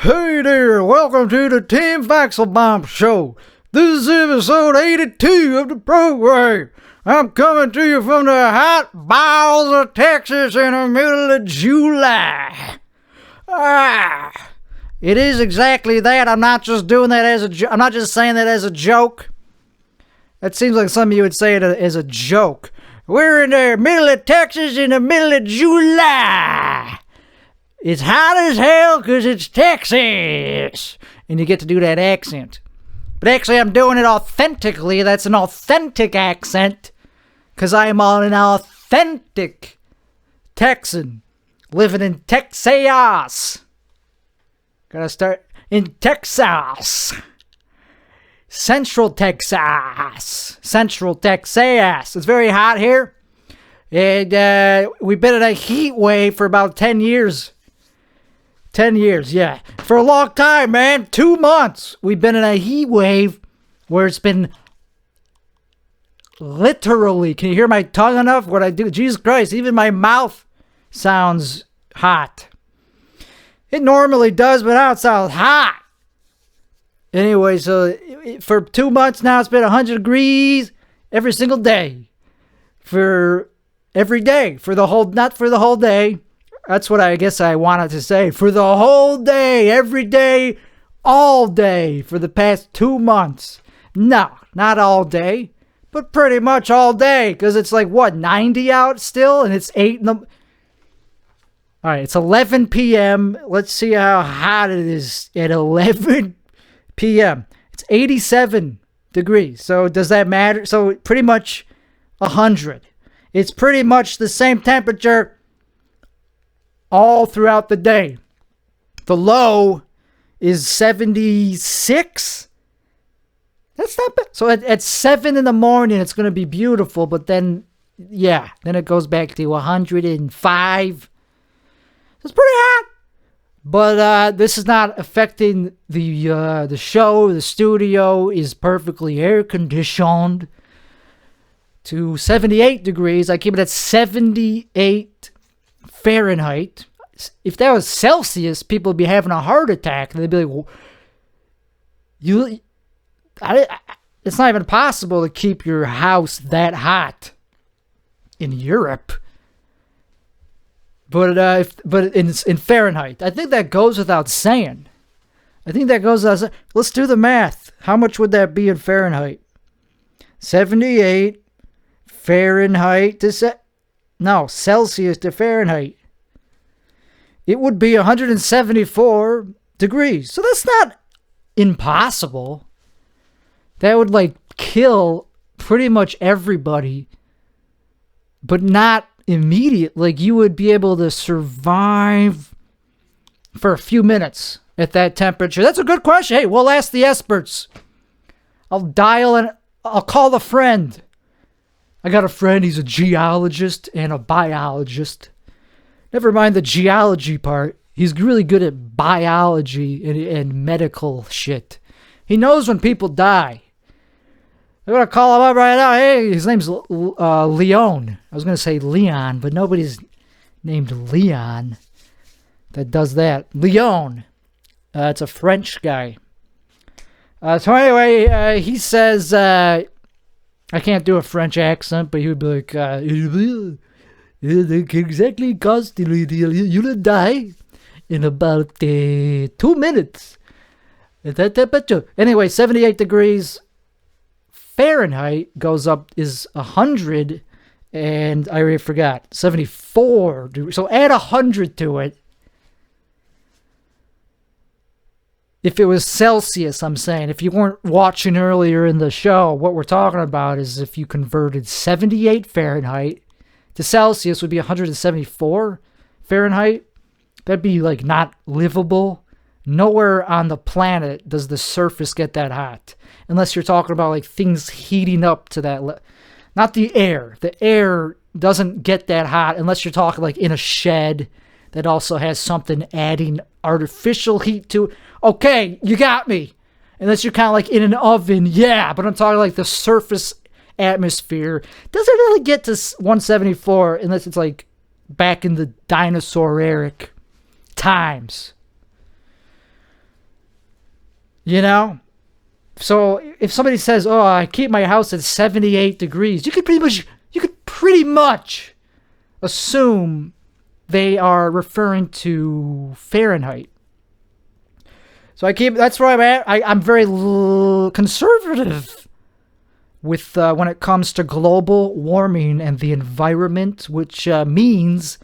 Hey there, welcome to the Tim Vaxelbaum Show. This is episode 82 of the program. I'm coming to you from the hot bowels of Texas in the middle of July. It is exactly that. I'm not just doing that as a joke. I'm not just saying that as a joke. That seems like something you would say it as a joke. We're in the middle of Texas in the middle of July. It's hot as hell because it's Texas. And you get to do that accent. But actually, I'm doing it authentically. That's an authentic accent. Because I am an authentic Texan. Living in Texas. Gotta start in Texas. Central Texas. Central Texas. It's very hot here. And we've been in a heat wave for about 10 years. 10 years, yeah. For a long time, man. 2 months. We've been in a heat wave where it's been literally. Can you hear my tongue enough? What I do? Jesus Christ, even my mouth sounds hot. It normally does, but now it sounds hot. Anyway, so for 2 months now, it's been 100 degrees every single day. For every day. For the whole, not for the whole day. That's what I guess I wanted to say. For the whole day, every day, all day for the past 2 months. No, not all day, but pretty much all day. Because it's like, what, 90 out still? And it's 8 in the... All right, it's 11 p.m. Let's see how hot it is at 11 p.m. It's 87 degrees. So does that matter? So pretty much 100. It's pretty much the same temperature all throughout the day. The low is 76. That's not bad. So at 7 in the morning, it's going to be beautiful. But then, yeah, then it goes back to 105. It's pretty hot. But this is not affecting the show. The studio is perfectly air conditioned to 78 degrees. I keep it at 78 Fahrenheit. If that was Celsius, people would be having a heart attack. They'd be like, it's not even possible to keep your house that hot in Europe. But in Fahrenheit, I think that goes without saying. Let's do the math. How much would that be in Fahrenheit? 78 Fahrenheit to Celsius to Fahrenheit. It would be 174 degrees. So that's not impossible. That would kill pretty much everybody, but not immediate. You would be able to survive for a few minutes at that temperature. That's a good question. Hey, we'll ask the experts. I'll call a friend. I got a friend, he's a geologist and a biologist. Never mind the geology part. He's really good at biology and medical shit. He knows when people die. I'm going to call him up right now. Hey, his name's Leon. I was going to say Leon, but nobody's named Leon that does that. Leon. It's a French guy. So anyway, he says... I can't do a French accent, but he would be like, exactly, cause you'll die in about 2 minutes. Anyway, 78 degrees Fahrenheit goes up is 100, and I already forgot, 74 degrees. So add 100 to it. If it was Celsius, I'm saying, if you weren't watching earlier in the show, what we're talking about is if you converted 78 Fahrenheit to Celsius would be 174 Fahrenheit. That'd be not livable. Nowhere on the planet does the surface get that hot. Unless you're talking about things heating up to that. Not the air. The air doesn't get that hot unless you're talking in a shed that also has something adding artificial heat to it. Okay, you got me. Unless you're kind of in an oven, yeah. But I'm talking the surface atmosphere. Doesn't really get to 174 unless it's back in the dinosaur-eric times. You know? So if somebody says, "Oh, I keep my house at 78 degrees," you could pretty much assume they are referring to Fahrenheit. So that's where I'm at. I'm very conservative with when it comes to global warming and the environment, which means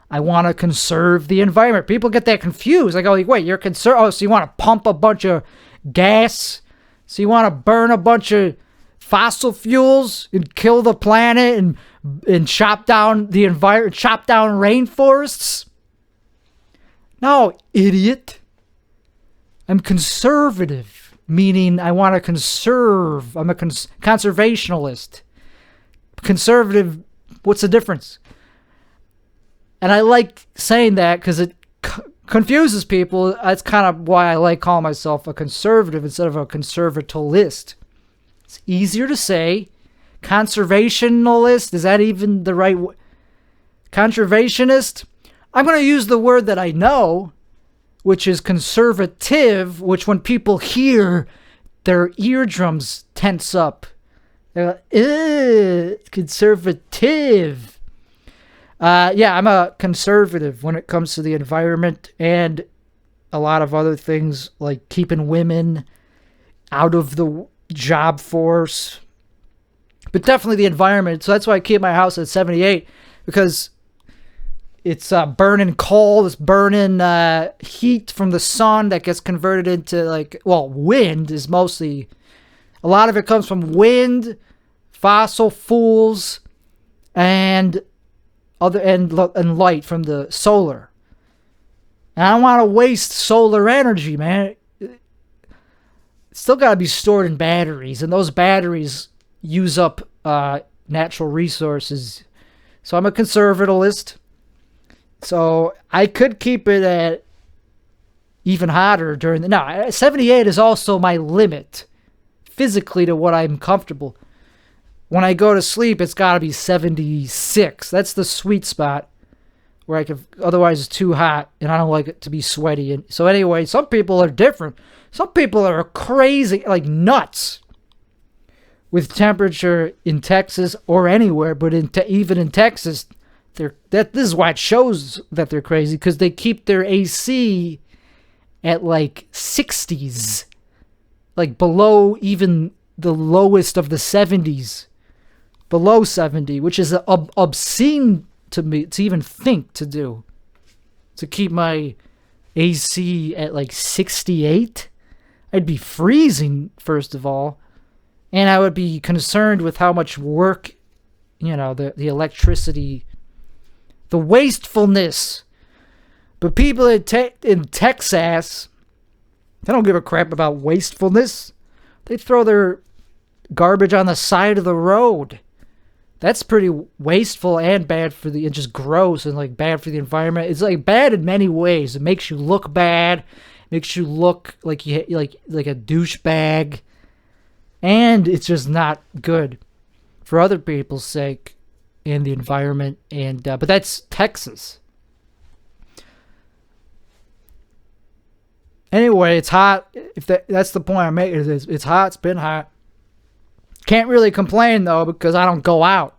I want to conserve the environment. People get that confused. I go, like, wait, you're oh, so you want to pump a bunch of gas? So you want to burn a bunch of fossil fuels and kill the planet and chop down the environment, chop down rainforests? No, idiot. I'm conservative, meaning I want to conserve. I'm a conservationalist. Conservative, what's the difference? And I like saying that because it confuses people. That's kind of why I like calling myself a conservative instead of a conservatalist. It's easier to say. Conservationalist, is that even the right word? Conservationist? I'm going to use the word that I know, which is conservative, which when people hear, their eardrums tense up. They're like, conservative. Yeah, I'm a conservative when it comes to the environment and a lot of other things like keeping women out of the job force. But definitely the environment. So that's why I keep my house at 78, because it's burning coal, it's burning heat from the sun that gets converted into wind is mostly, a lot of it comes from wind, fossil fuels, and light from the solar. And I don't want to waste solar energy, man. It's still got to be stored in batteries, and those batteries use up natural resources. So I'm a conservativist. So I could keep it at even hotter during the... No, 78 is also my limit physically to what I'm comfortable. When I go to sleep, it's got to be 76. That's the sweet spot where I could... Otherwise, it's too hot, and I don't like it to be sweaty. And so anyway, some people are different. Some people are crazy, like nuts, with temperature in Texas or anywhere, but even in Texas, this is why it shows that they're crazy, because they keep their AC at like 60s, like below even the lowest of the 70s, below 70, which is obscene to me to even think to do, to keep my AC at like 68. I'd be freezing, first of all, and I would be concerned with how much work, the electricity, the wastefulness. But people in Texas, they don't give a crap about wastefulness. They throw their garbage on the side of the road. That's pretty wasteful and bad for and just gross and like bad for the environment. It's like bad in many ways. It makes you look bad, makes you look like you like a douchebag, and it's just not good for other people's sake and the environment. And but that's Texas. Anyway, it's hot. If that's the point I'm making, it's hot. It's been hot. Can't really complain though, because I don't go out.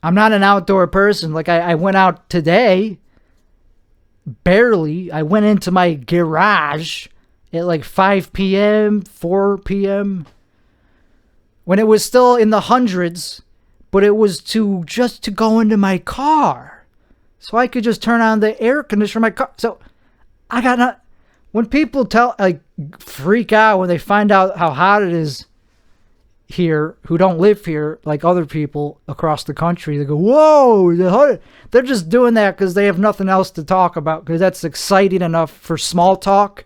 I'm not an outdoor person. Like I went out today. Barely. I went into my garage at like 5 p.m., 4 p.m. when it was still in the hundreds, but it was just to go into my car. So I could just turn on the air conditioner in my car. So I got not. When people freak out when they find out how hot it is here, who don't live here like other people across the country, they go, whoa, they're just doing that because they have nothing else to talk about, because that's exciting enough for small talk.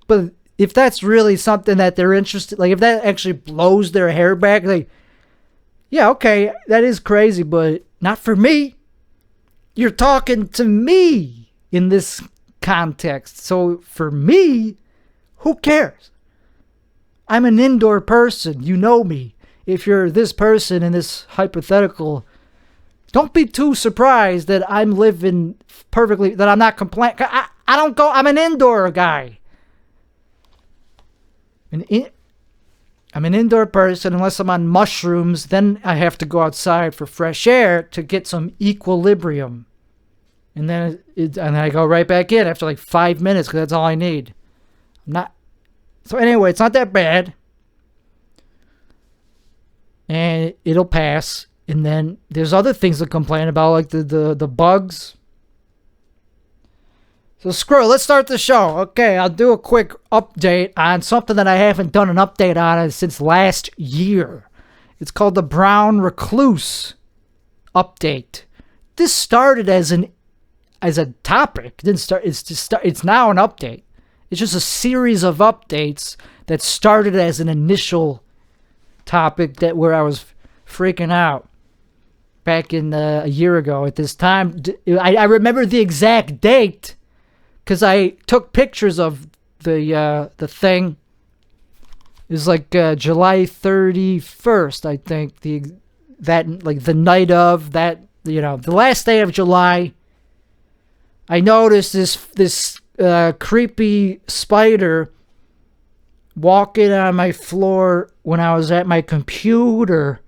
But if that's really something that they're interested, like if that actually blows their hair back, like, yeah, okay, that is crazy, but not for me. You're talking to me in this context. So for me, who cares? I'm an indoor person. You know me. If you're this person in this hypothetical, don't be too surprised that I'm living perfectly, that I'm not complaining. I don't go, I'm an indoor guy. I'm an indoor person unless I'm on mushrooms. Then I have to go outside for fresh air to get some equilibrium. And then I go right back in after like 5 minutes because that's all I need. So anyway, it's not that bad. And it'll pass. And then there's other things to complain about, like the bugs. So screw it, let's start the show. Okay, I'll do a quick update on something that I haven't done an update on since last year. It's called the Brown Recluse update. This started as a topic. It didn't start. It's now an update. It's just a series of updates that started as an initial topic where I was freaking out back in a year ago at this time. I remember the exact date because I took pictures of the thing. It was like July 31st, I think. The night of that, the last day of July. I noticed this creepy spider walking on my floor when I was at my computer.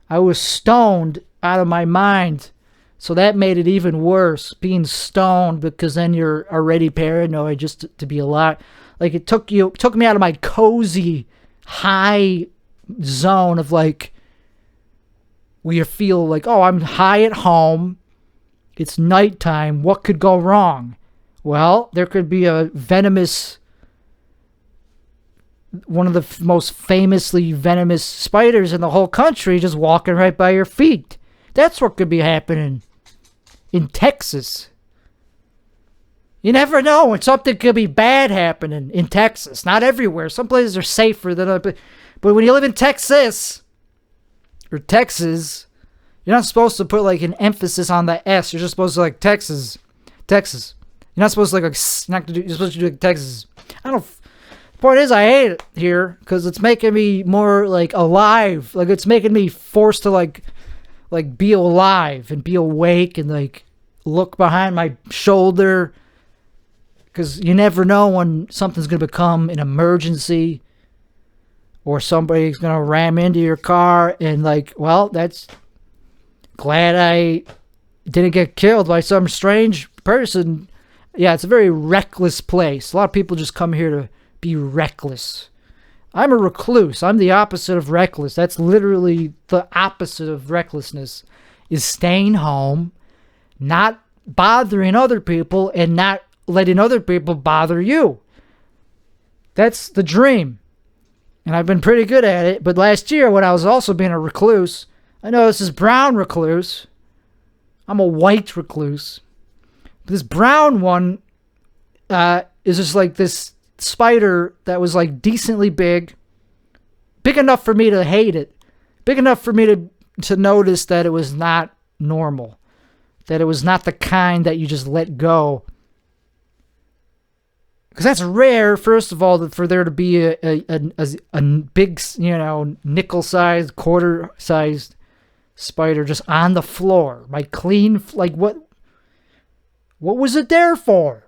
I was stoned out of my mind. So that made it even worse, being stoned, because then you're already paranoid just to be alive. Like it took me out of my cozy high zone of like where you feel like, oh, I'm high at home. It's nighttime. What could go wrong? Well, there could be a venomous, one of the most famously venomous spiders in the whole country just walking right by your feet. That's what could be happening in Texas. You never know when something could be bad happening in Texas. Not everywhere. Some places are safer than others. But when you live in Texas, or Texas, you're not supposed to put like an emphasis on the S. You're just supposed to like Texas. You're not supposed to like you're supposed to do like Texas. I don't. The point is, I hate it here because it's making me more like alive. Like it's making me forced to like be alive and be awake and like look behind my shoulder, because you never know when something's going to become an emergency or somebody's going to ram into your car and like, well, that's glad I didn't get killed by some strange person. Yeah, it's a very reckless place. A lot of people just come here to be reckless. I'm a recluse. I'm the opposite of reckless. That's literally the opposite of recklessness, is staying home, not bothering other people, and not letting other people bother you. That's the dream. And I've been pretty good at it. But last year, when I was also being a recluse, I know this is brown recluse. I'm a white recluse. But this brown one is just like this spider that was like decently big enough for me to hate it, big enough for me to notice that it was not normal, that it was not the kind that you just let go, because that's rare, first of all, for there to be a big, nickel-sized, quarter-sized spider just on the floor, like clean, like what was it there for?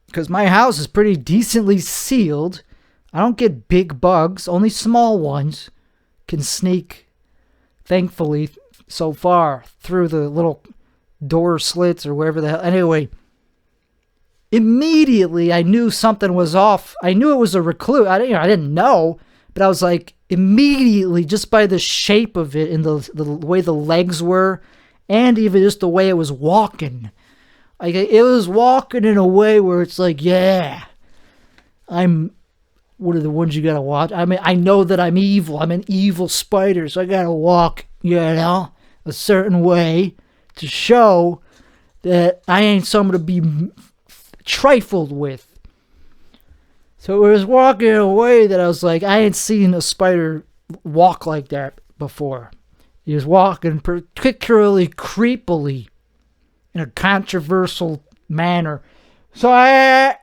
Because my house is pretty decently sealed. I don't get big bugs. Only small ones can sneak, thankfully, so far, through the little door slits or wherever the hell. Anyway, immediately I knew something was off. I knew it was a recluse. I didn't know, but I was like, immediately, just by the shape of it and the way the legs were, and even just the way it was walking. Like, it was walking in a way where it's like, yeah, I'm one of the ones you gotta watch. I mean, I know that I'm evil. I'm an evil spider, so I gotta walk, a certain way to show that I ain't someone to be trifled with. So it was walking in a way that I was like, I ain't seen a spider walk like that before. He was walking particularly creepily in a controversial manner. So I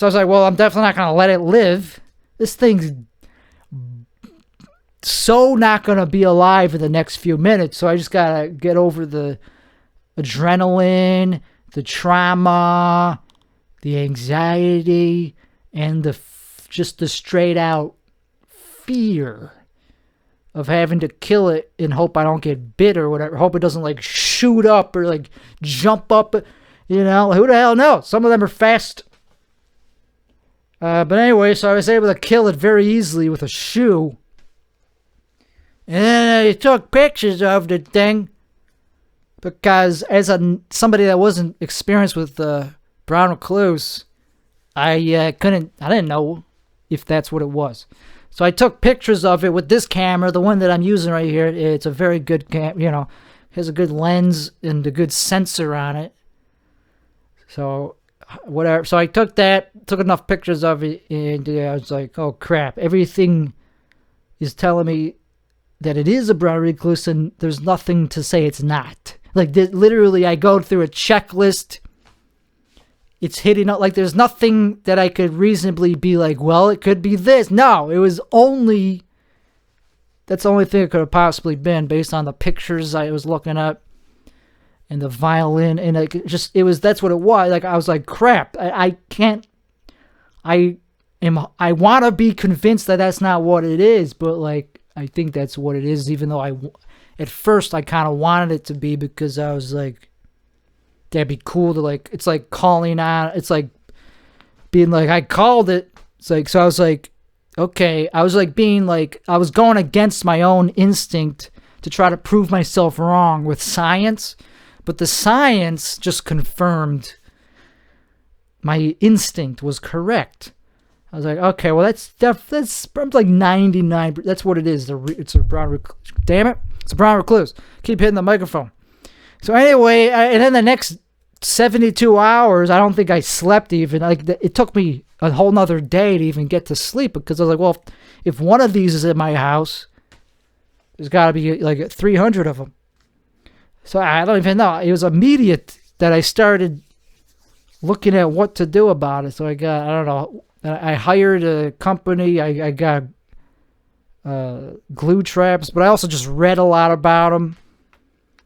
was like, well, I'm definitely not going to let it live. This thing's so not going to be alive in the next few minutes. So I just got to get over the adrenaline, the trauma, the anxiety, and the just the straight out fear of having to kill it and hope I don't get bit or whatever. Hope it doesn't like shoot up or like jump up. You know, who the hell knows? Some of them are fast. But anyway, so I was able to kill it very easily with a shoe. And then I took pictures of the thing. Because as somebody that wasn't experienced with brown recluse, I didn't know if that's what it was. So I took pictures of it with this camera, the one that I'm using right here. It's a very good has a good lens and a good sensor on it. So whatever. So I took enough pictures of it, and I was like, oh crap, everything is telling me that it is a brown recluse, and there's nothing to say it's not. Like, literally, I go through a checklist. It's hitting up. Like, there's nothing that I could reasonably be like, well, it could be this. No, it was only... That's the only thing it could have possibly been based on the pictures I was looking at and the violin. And that's what it was. Like, I was like, crap, I can't... I want to be convinced that that's not what it is, but, like, I think that's what it is, even though at first I kind of wanted it to be, because I was like, that'd be cool to, like, it's like calling on, it's like being like, I called it. It's like, so I was like, okay, I was like being like, I was going against my own instinct to try to prove myself wrong with science, but the science just confirmed my instinct was correct. I was like, okay, well, that's like 99. That's what it is. It's a brown recluse. Damn it. It's a brown recluse. Keep hitting the microphone. So anyway, and then the next 72 hours, I don't think I slept even. Like, it took me a whole nother day to even get to sleep, because I was like, well, if one of these is in my house, there's got to be like 300 of them. So I don't even know. It was immediate that I started looking at what to do about it. So I don't know. I hired a company. I got glue traps, but I also just read a lot about them.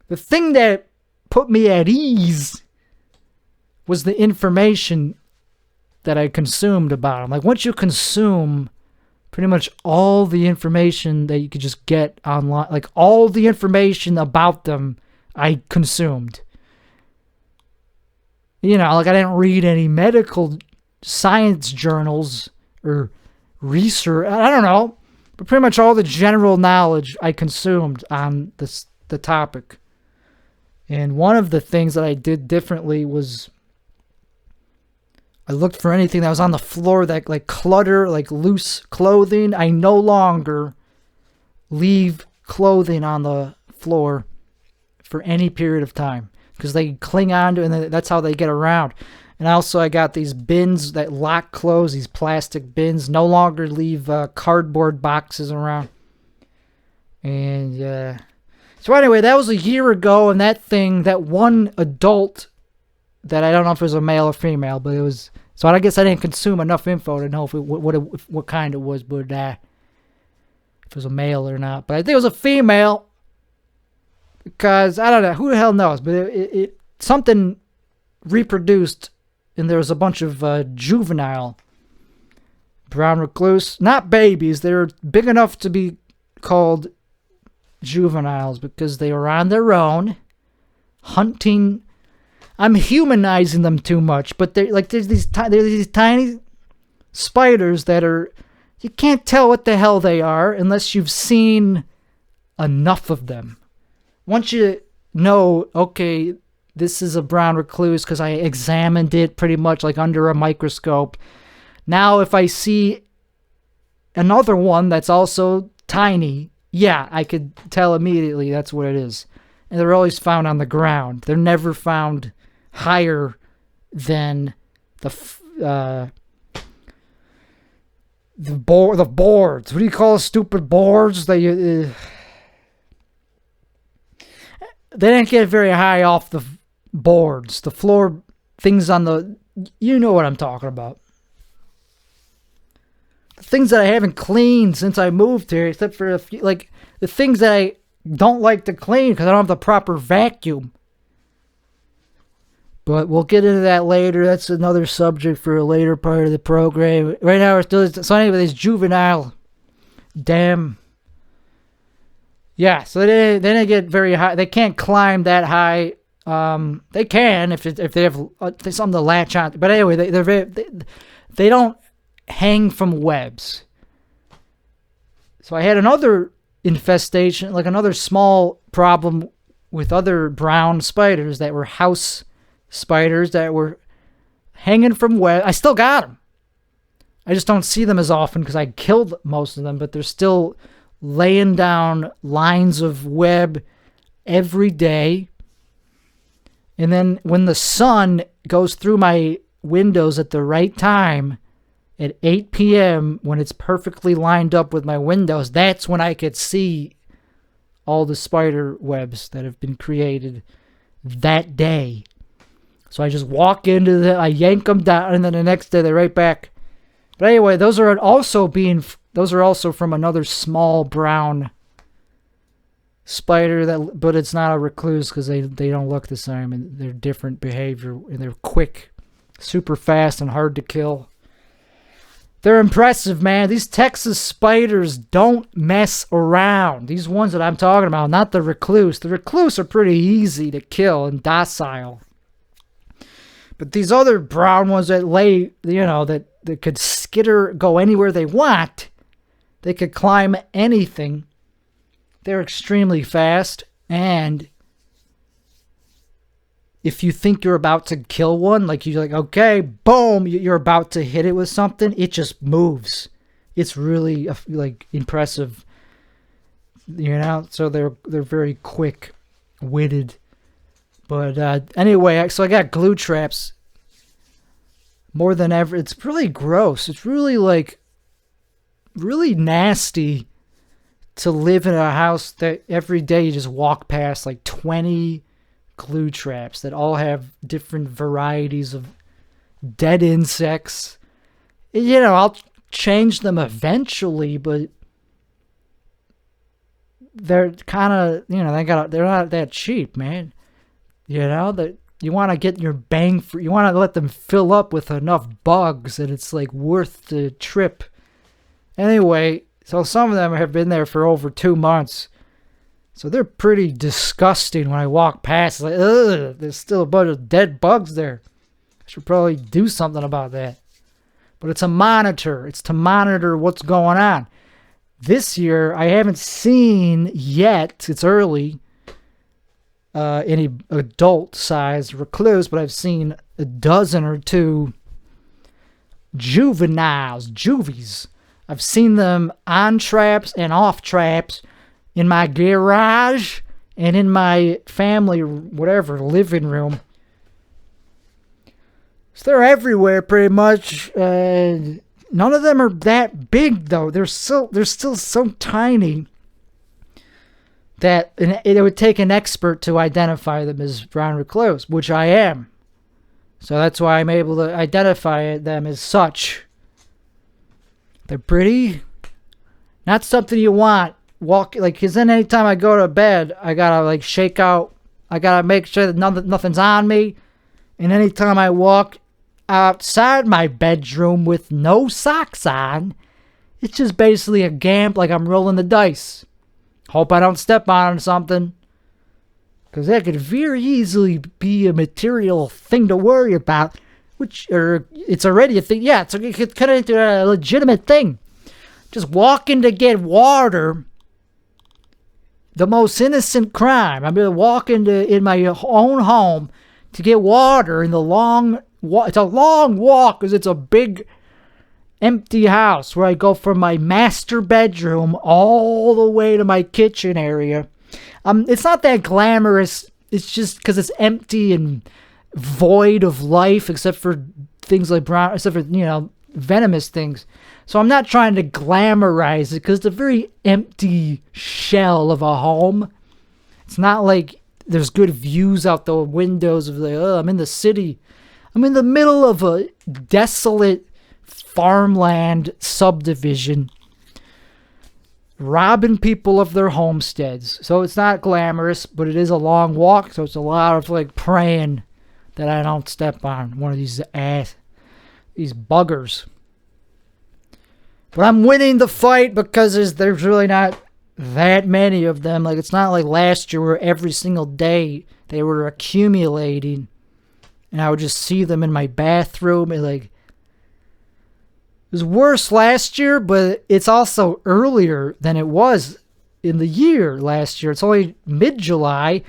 The thing that put me at ease was the information that I consumed about them. Like, once you consume pretty much all the information that you could just get online, like all the information about them, I consumed. You know, like, I didn't read any medical science journals or research. I don't know, but pretty much all the general knowledge I consumed on the topic. And one of the things that I did differently was I looked for anything that was on the floor, that like clutter, like loose clothing. I no longer leave clothing on the floor for any period of time, because they cling on to it, and that's how they get around. And also, I got these bins that lock clothes, these plastic bins. No longer leave cardboard boxes around. And so anyway, that was a year ago, and that one adult, that I don't know if it was a male or female, but it was. So I guess I didn't consume enough info to know what kind it was, but if it was a male or not. But I think it was a female, because I don't know, who the hell knows, but it something reproduced. And there was a bunch of juvenile brown recluse. Not babies. They were big enough to be called juveniles, because they were on their own, hunting. I'm humanizing them too much, but there's these tiny spiders that are, you can't tell what the hell they are unless you've seen enough of them. Once you know, okay, this is a brown recluse because I examined it pretty much like under a microscope. Now, if I see another one that's also tiny, yeah, I could tell immediately that's what it is. And they're always found on the ground. They're never found higher than the boards. What do you call the stupid boards? They didn't get very high off the boards, the floor, things on the, you know what I'm talking about. The things that I haven't cleaned since I moved here, except for a few, like the things that I don't like to clean because I don't have the proper vacuum. But we'll get into that later. That's another subject for a later part of the program. Right now, we're still... So anyway, these juvenile... Damn. Yeah, so they didn't get very high. They can't climb that high. They can if they have something to latch on. But anyway, they don't hang from webs. So I had another infestation, like another small problem with other brown spiders that were house spiders that were hanging from web. I still got them. I just don't see them as often because I killed most of them, but they're still laying down lines of web every day. And then when the sun goes through my windows at the right time, at 8 p.m., when it's perfectly lined up with my windows, that's when I could see all the spider webs that have been created that day. So I just walk into them, I yank them down, and then the next day they're right back. But anyway, those are also from another small brown spider, but it's not a recluse because they don't look the same, and they're different behavior, and they're quick, super fast, and hard to kill. They're impressive, man. These Texas spiders don't mess around. These ones that I'm talking about, not the recluse. The recluse are pretty easy to kill and docile. But these other brown ones that lay, that could skitter, go anywhere they want. They could climb anything. They're extremely fast. And if you think you're about to kill one, like you're like, okay, boom, you're about to hit it with something, it just moves. It's really like impressive, So they're very quick-witted. But anyway, so I got glue traps more than ever. It's really gross. It's really really nasty to live in a house that every day you just walk past like 20 glue traps that all have different varieties of dead insects. I'll change them eventually, but they're kind of, they're not that cheap, man. That you want to get your bang for, you want to let them fill up with enough bugs that it's like worth the trip. Anyway, so some of them have been there for over 2 months. So they're pretty disgusting when I walk past. It's like, ugh, there's still a bunch of dead bugs there. I should probably do something about that. But it's a monitor. It's to monitor what's going on. This year, I haven't seen yet, it's early, any adult-sized recluse, but I've seen a dozen or two juvies. I've seen them on traps and off traps in my garage and in my family, living room. So they're everywhere pretty much. None of them are that big though. They're still so tiny that it would take an expert to identify them as brown recluse, which I am. So that's why I'm able to identify them as such. They're pretty. Not something you want. Because then anytime I go to bed, I gotta shake out. I gotta make sure that nothing's on me. And anytime I walk outside my bedroom with no socks on, it's just basically a gamble, like I'm rolling the dice. Hope I don't step on something. Because that could very easily be a material thing to worry about. It's already a thing. Yeah, it could cut into a legitimate thing. Just walking to get water. The most innocent crime. I'm going to walk in my own home to get water in the long... It's a long walk because it's a big empty house where I go from my master bedroom all the way to my kitchen area. It's not that glamorous. It's just because it's empty and void of life except for things like venomous things. So I'm not trying to glamorize it because it's a very empty shell of a home. It's not like there's good views out the windows of I'm in the city. I'm in the middle of a desolate farmland subdivision, robbing people of their homesteads. So it's not glamorous, but it is a long walk, so it's a lot of praying that I don't step on one of these buggers. But I'm winning the fight because there's really not that many of them. Like, it's not like last year where every single day they were accumulating and I would just see them in my bathroom. And like, it was worse last year, but it's also earlier than it was in the year last year. It's only mid-July.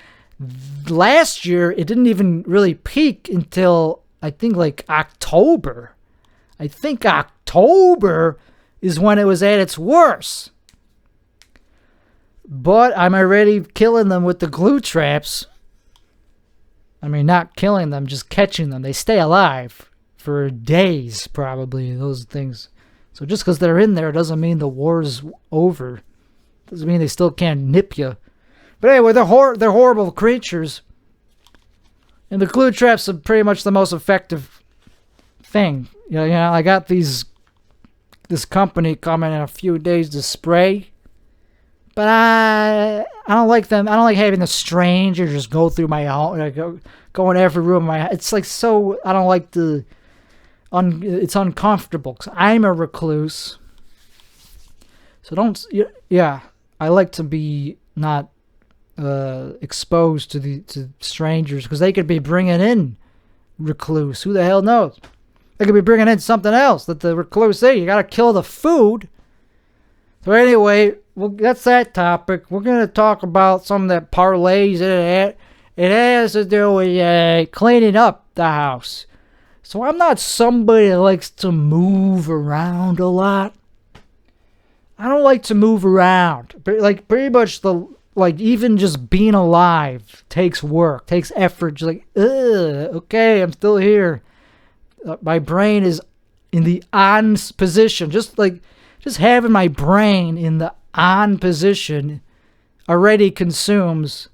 Last year, it didn't even really peak until, I think, like October. I think October is when it was at its worst. But I'm already killing them with the glue traps. I mean, not killing them, just catching them. They stay alive for days, probably, those things. So just because they're in there doesn't mean the war's over. Doesn't mean they still can't nip you. But anyway, they're horrible creatures. And the glue traps are pretty much the most effective thing. You know, I got this company coming in a few days to spray. But I don't like them. I don't like having the stranger just go through my home, go in every room of my house. It's like so, I don't like it's uncomfortable because I'm a recluse. So I like to be not exposed to strangers because they could be bringing in recluse. Who the hell knows? They could be bringing in something else that the recluse say. You got to kill the food. So anyway, that's that topic. We're going to talk about something that parlays into that. It has to do with cleaning up the house. So I'm not somebody that likes to move around a lot. I don't like to move around. But like pretty much even just being alive takes work, takes effort. Just like, okay, I'm still here. My brain is in the on position. Just having my brain in the on position already consumes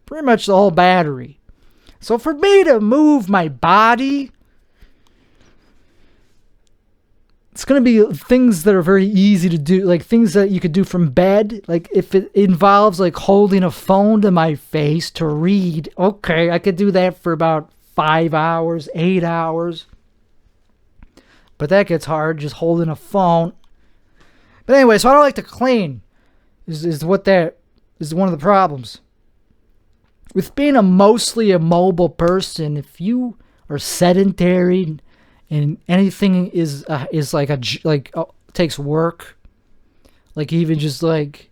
pretty much the whole battery. So for me to move my body, it's going to be things that are very easy to do, like things that you could do from bed. Like if it involves like holding a phone to my face to read, okay, I could do that for about 5 hours, 8 hours. But that gets hard, just holding a phone. But anyway, so I don't like to clean, is one of the problems. With being a mostly immobile person, if you are sedentary and anything is takes work, like even just like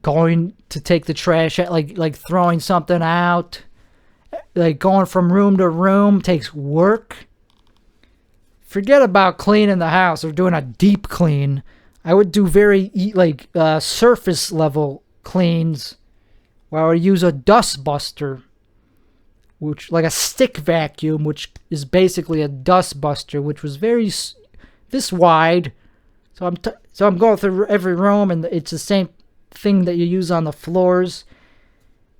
going to take the trash out, like throwing something out, like going from room to room takes work. Forget about cleaning the house or doing a deep clean. I would do very surface level cleans where I would use a dust buster, which like a stick vacuum, which is basically a dust buster, which was this wide. So I'm going through every room, and it's the same thing that you use on the floors.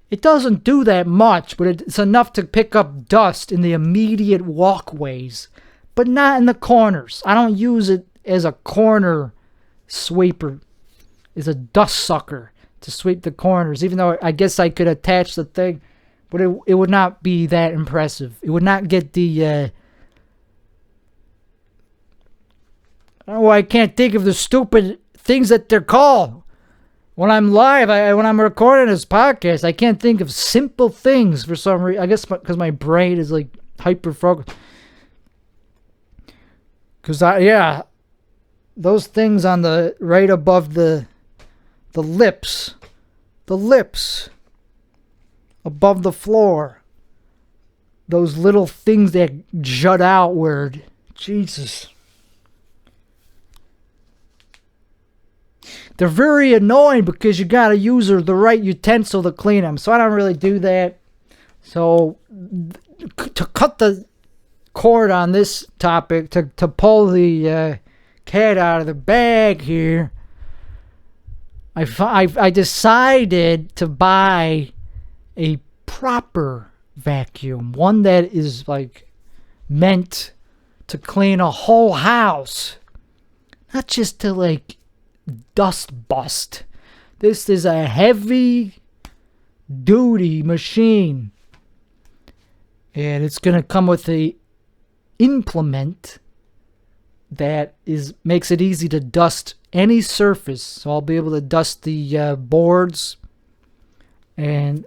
It doesn't do that much, but it's enough to pick up dust in the immediate walkways, but not in the corners. I don't use it as a corner sweeper, as a dust sucker to sweep the corners, even though I guess I could attach the thing, but it would not be that impressive. It would not get the I can't think of the stupid things that they're called. When I'm live, when I'm recording this podcast, I can't think of simple things for some reason. I guess because my brain is like hyper-focused. Because those things on the right above the lips above the floor, those little things that jut outward. Jesus. They're very annoying because you gotta use the right utensil to clean them. So I don't really do that. So to cut the cord on this topic, to pull the cat out of the bag here, I decided to buy a proper vacuum, one that is like meant to clean a whole house, not just to like dust bust. This is a heavy duty machine. And it's going to come with a implement that makes it easy to dust any surface. So I'll be able to dust the boards and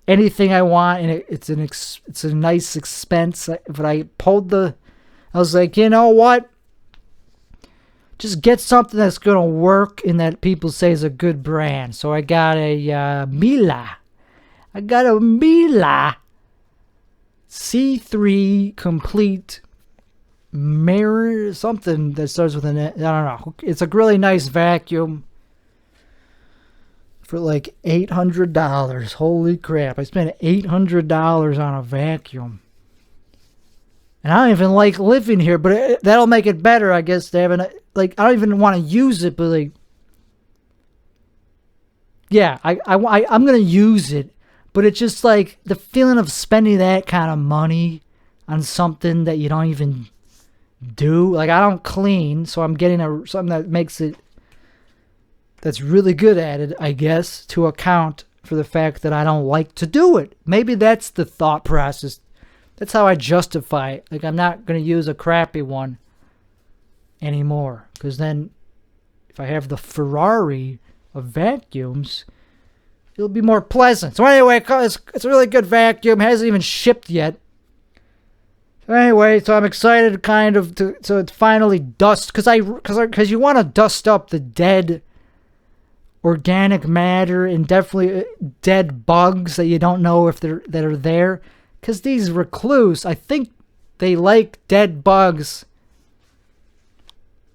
anything I want, and it's a nice expense. But I was like, you know what? Just get something that's gonna work and that people say is a good brand. So I got a Miata. I got a Miata C3 complete mirror, something that starts with an, I don't know. It's a really nice vacuum for like $800. Holy crap. I spent $800 on a vacuum. And I don't even like living here, but that'll make it better, I guess, to have I don't even want to use it, but like, yeah, I'm going to use it, but it's just like the feeling of spending that kind of money on something that you don't even do. Like, I don't clean, so I'm getting something that makes it, that's really good at it, I guess, to account for the fact that I don't like to do it. Maybe that's the thought process. That's how I justify it. Like, I'm not going to use a crappy one anymore. Because then, if I have the Ferrari of vacuums, it'll be more pleasant. So anyway, it's a really good vacuum. It hasn't even shipped yet. So anyway, so I'm excited kind of to finally dust. Because you want to dust up the dead organic matter and definitely dead bugs that you don't know if that are there. Because these Recluse, I think they like dead bugs.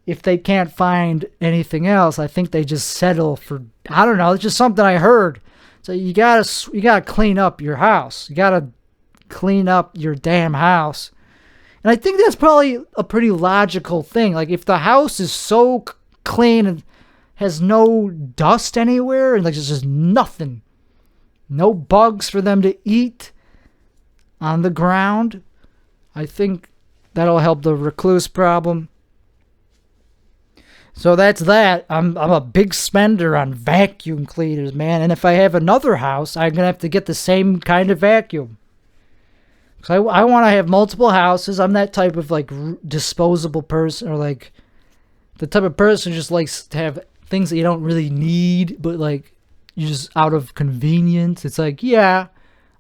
If they can't find anything else, I think they just settle for, I don't know, it's just something I heard. So you gotta clean up your house. You gotta clean up your damn house. And I think that's probably a pretty logical thing. Like, if the house is so clean and has no dust anywhere, and like there's just nothing, no bugs for them to eat on the ground, I think that'll help the recluse problem. So that's that. I'm a big spender on vacuum cleaners, man. And if I have another house, I'm gonna have to get the same kind of vacuum. So I want to have multiple houses. I'm that type of like disposable person, or like the type of person who just likes to have things that you don't really need, but like you just out of convenience. It's like, yeah,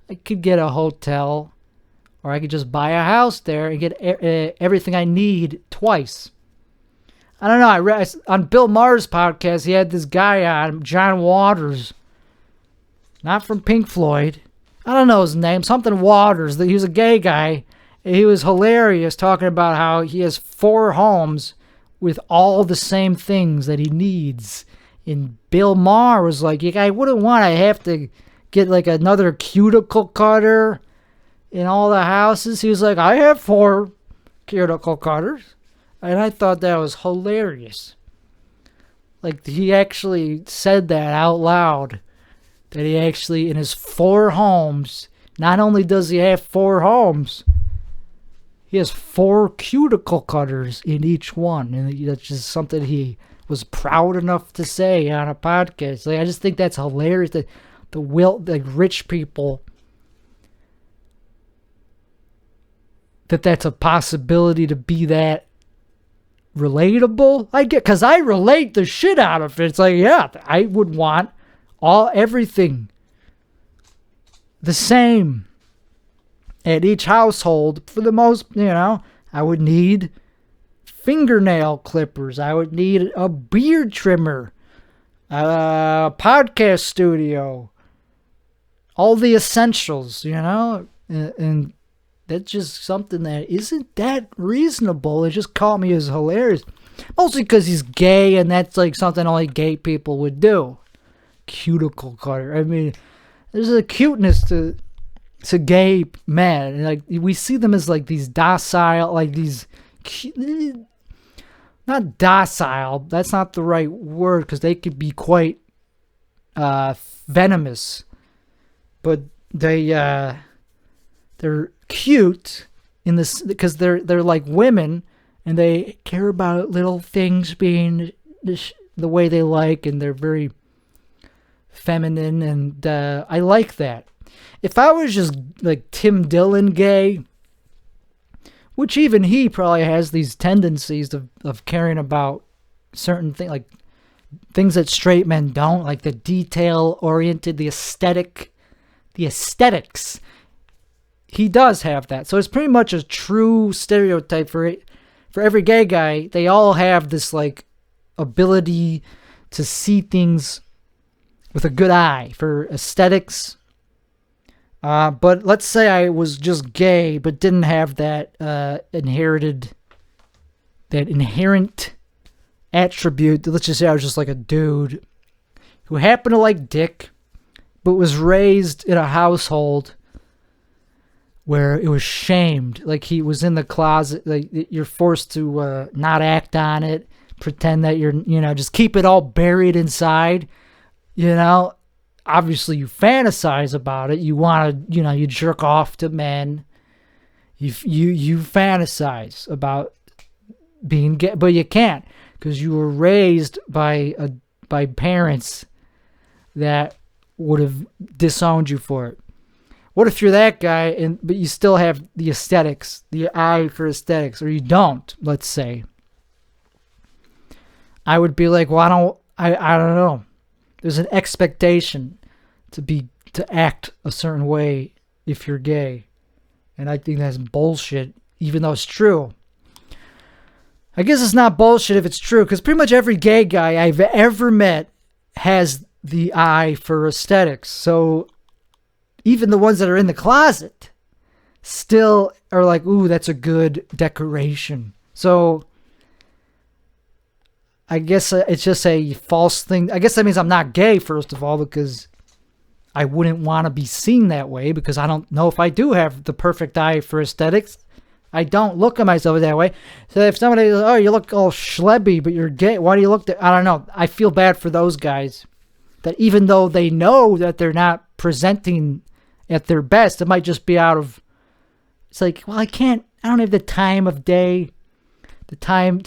I could get a hotel, or I could just buy a house there and get everything I need twice. I don't know. I read on Bill Maher's podcast, he had this guy on, John Waters, not from Pink Floyd. I don't know his name, something Waters. He was a gay guy. He was hilarious, talking about how he has 4 homes with all the same things that he needs. And Bill Maher was like, I wouldn't want to have to get like another cuticle cutter in all the houses. He was like, I have 4 cuticle cutters. And I thought that was hilarious. Like, he actually said that out loud. That he actually, in his 4 homes, not only does he have 4 homes, he has 4 cuticle cutters in each one. And that's just something he was proud enough to say on a podcast. Like, I just think that's hilarious. That the rich people, that's a possibility to be that relatable. I get, because I relate the shit out of it. It's like, yeah, I would want everything the same at each household. For the most, I would need fingernail clippers. I would need a beard trimmer, a podcast studio, all the essentials, and that's just something that isn't that reasonable. It just caught me as hilarious. Mostly because he's gay, and that's like something only gay people would do. Cuticle cutter. I mean, there's a cuteness to gay men. And like, we see them as like these docile, like these, not docile, that's not the right word, because they could be quite venomous. But they're cute in this because they're like women, and they care about little things being the way they like, and they're very feminine, and I like that. If I was just like Tim Dillon gay, which even he probably has these tendencies of caring about certain things, like things that straight men don't, like the detail-oriented, the aesthetics. He does have that. So it's pretty much a true stereotype for every gay guy. They all have this like ability to see things with a good eye for aesthetics. But let's say I was just gay, but didn't have that inherent attribute. Let's just say I was just like a dude who happened to like dick, but was raised in a household where it was shamed. Like he was in the closet. Like you're forced to not act on it, pretend that you're, just keep it all buried inside, Obviously, you fantasize about it. You want to, you jerk off to men. You fantasize about being gay, but you can't because you were raised by parents that would have disowned you for it. What if you're that guy but you still have the aesthetics, the eye for aesthetics, or you don't? Let's say. I would be like, well, I don't know. There's an expectation to act a certain way if you're gay. And I think that's bullshit, even though it's true. I guess it's not bullshit if it's true, because pretty much every gay guy I've ever met has the eye for aesthetics. So even the ones that are in the closet still are like, ooh, that's a good decoration. So I guess it's just a false thing. I guess that means I'm not gay, first of all, because I wouldn't want to be seen that way, because I don't know if I do have the perfect eye for aesthetics. I don't look at myself that way. So if somebody goes, oh, you look all schlebby, but you're gay, why do you look that? I don't know. I feel bad for those guys that even though they know that they're not presenting at their best, it might just be out of, it's like, well, I don't have the time of day, the time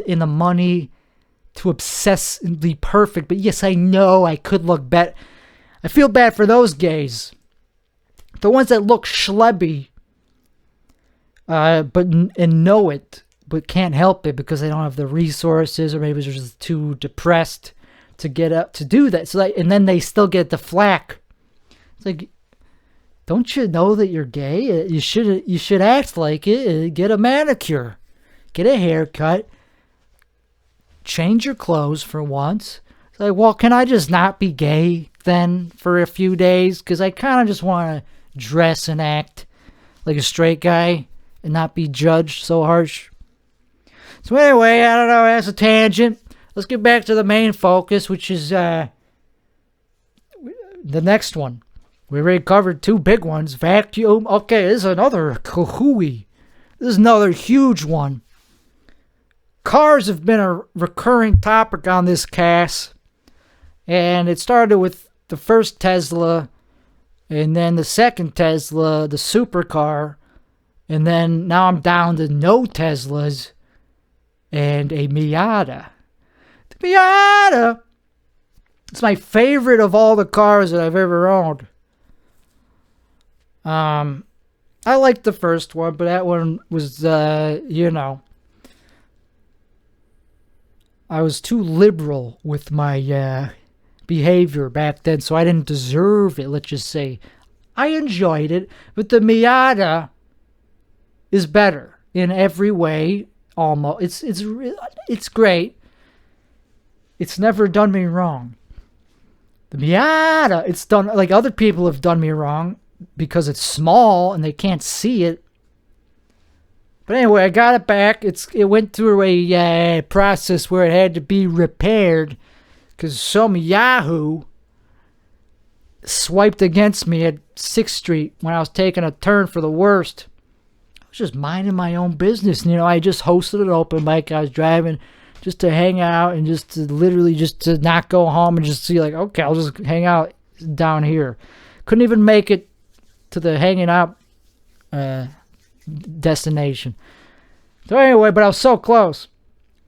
and the money to obsessively perfect, but yes, I know I could look better. I feel bad for those gays. The ones that look schlebby, and know it, but can't help it because they don't have the resources, or maybe they're just too depressed to get up to do that. So and then they still get the flack. It's like, don't you know that you're gay? You should act like it. Get a manicure, get a haircut. Change your clothes for once. It's like, well, can I just not be gay then for a few days? Because I kind of just want to dress and act like a straight guy and not be judged so harsh. So anyway, I don't know, that's a tangent. Let's get back to the main focus, which is the next one. We already covered two big ones. Vacuum. Okay, this is another kahooey. This is another huge one. Cars have been a recurring topic on this cast, and it started with the first Tesla, and then the second Tesla, the supercar, and then now I'm down to no Teslas and a Miata. The Miata! It's my favorite of all the cars that I've ever owned. I liked the first one, but that one was, I was too liberal with my behavior back then, so I didn't deserve it, let's just say. I enjoyed it, but the Miata is better in every way, almost. It's great. It's never done me wrong. The Miata, it's done, like other people have done me wrong because it's small and they can't see it. But anyway, I got it back. It went through a process where it had to be repaired because some yahoo swiped against me at 6th Street when I was taking a turn for the worst. I was just minding my own business. And, I just hosted an open mic. I was driving just to hang out and just to not go home and just see like, okay, I'll just hang out down here. Couldn't even make it to the hanging out destination. So anyway, but I was so close.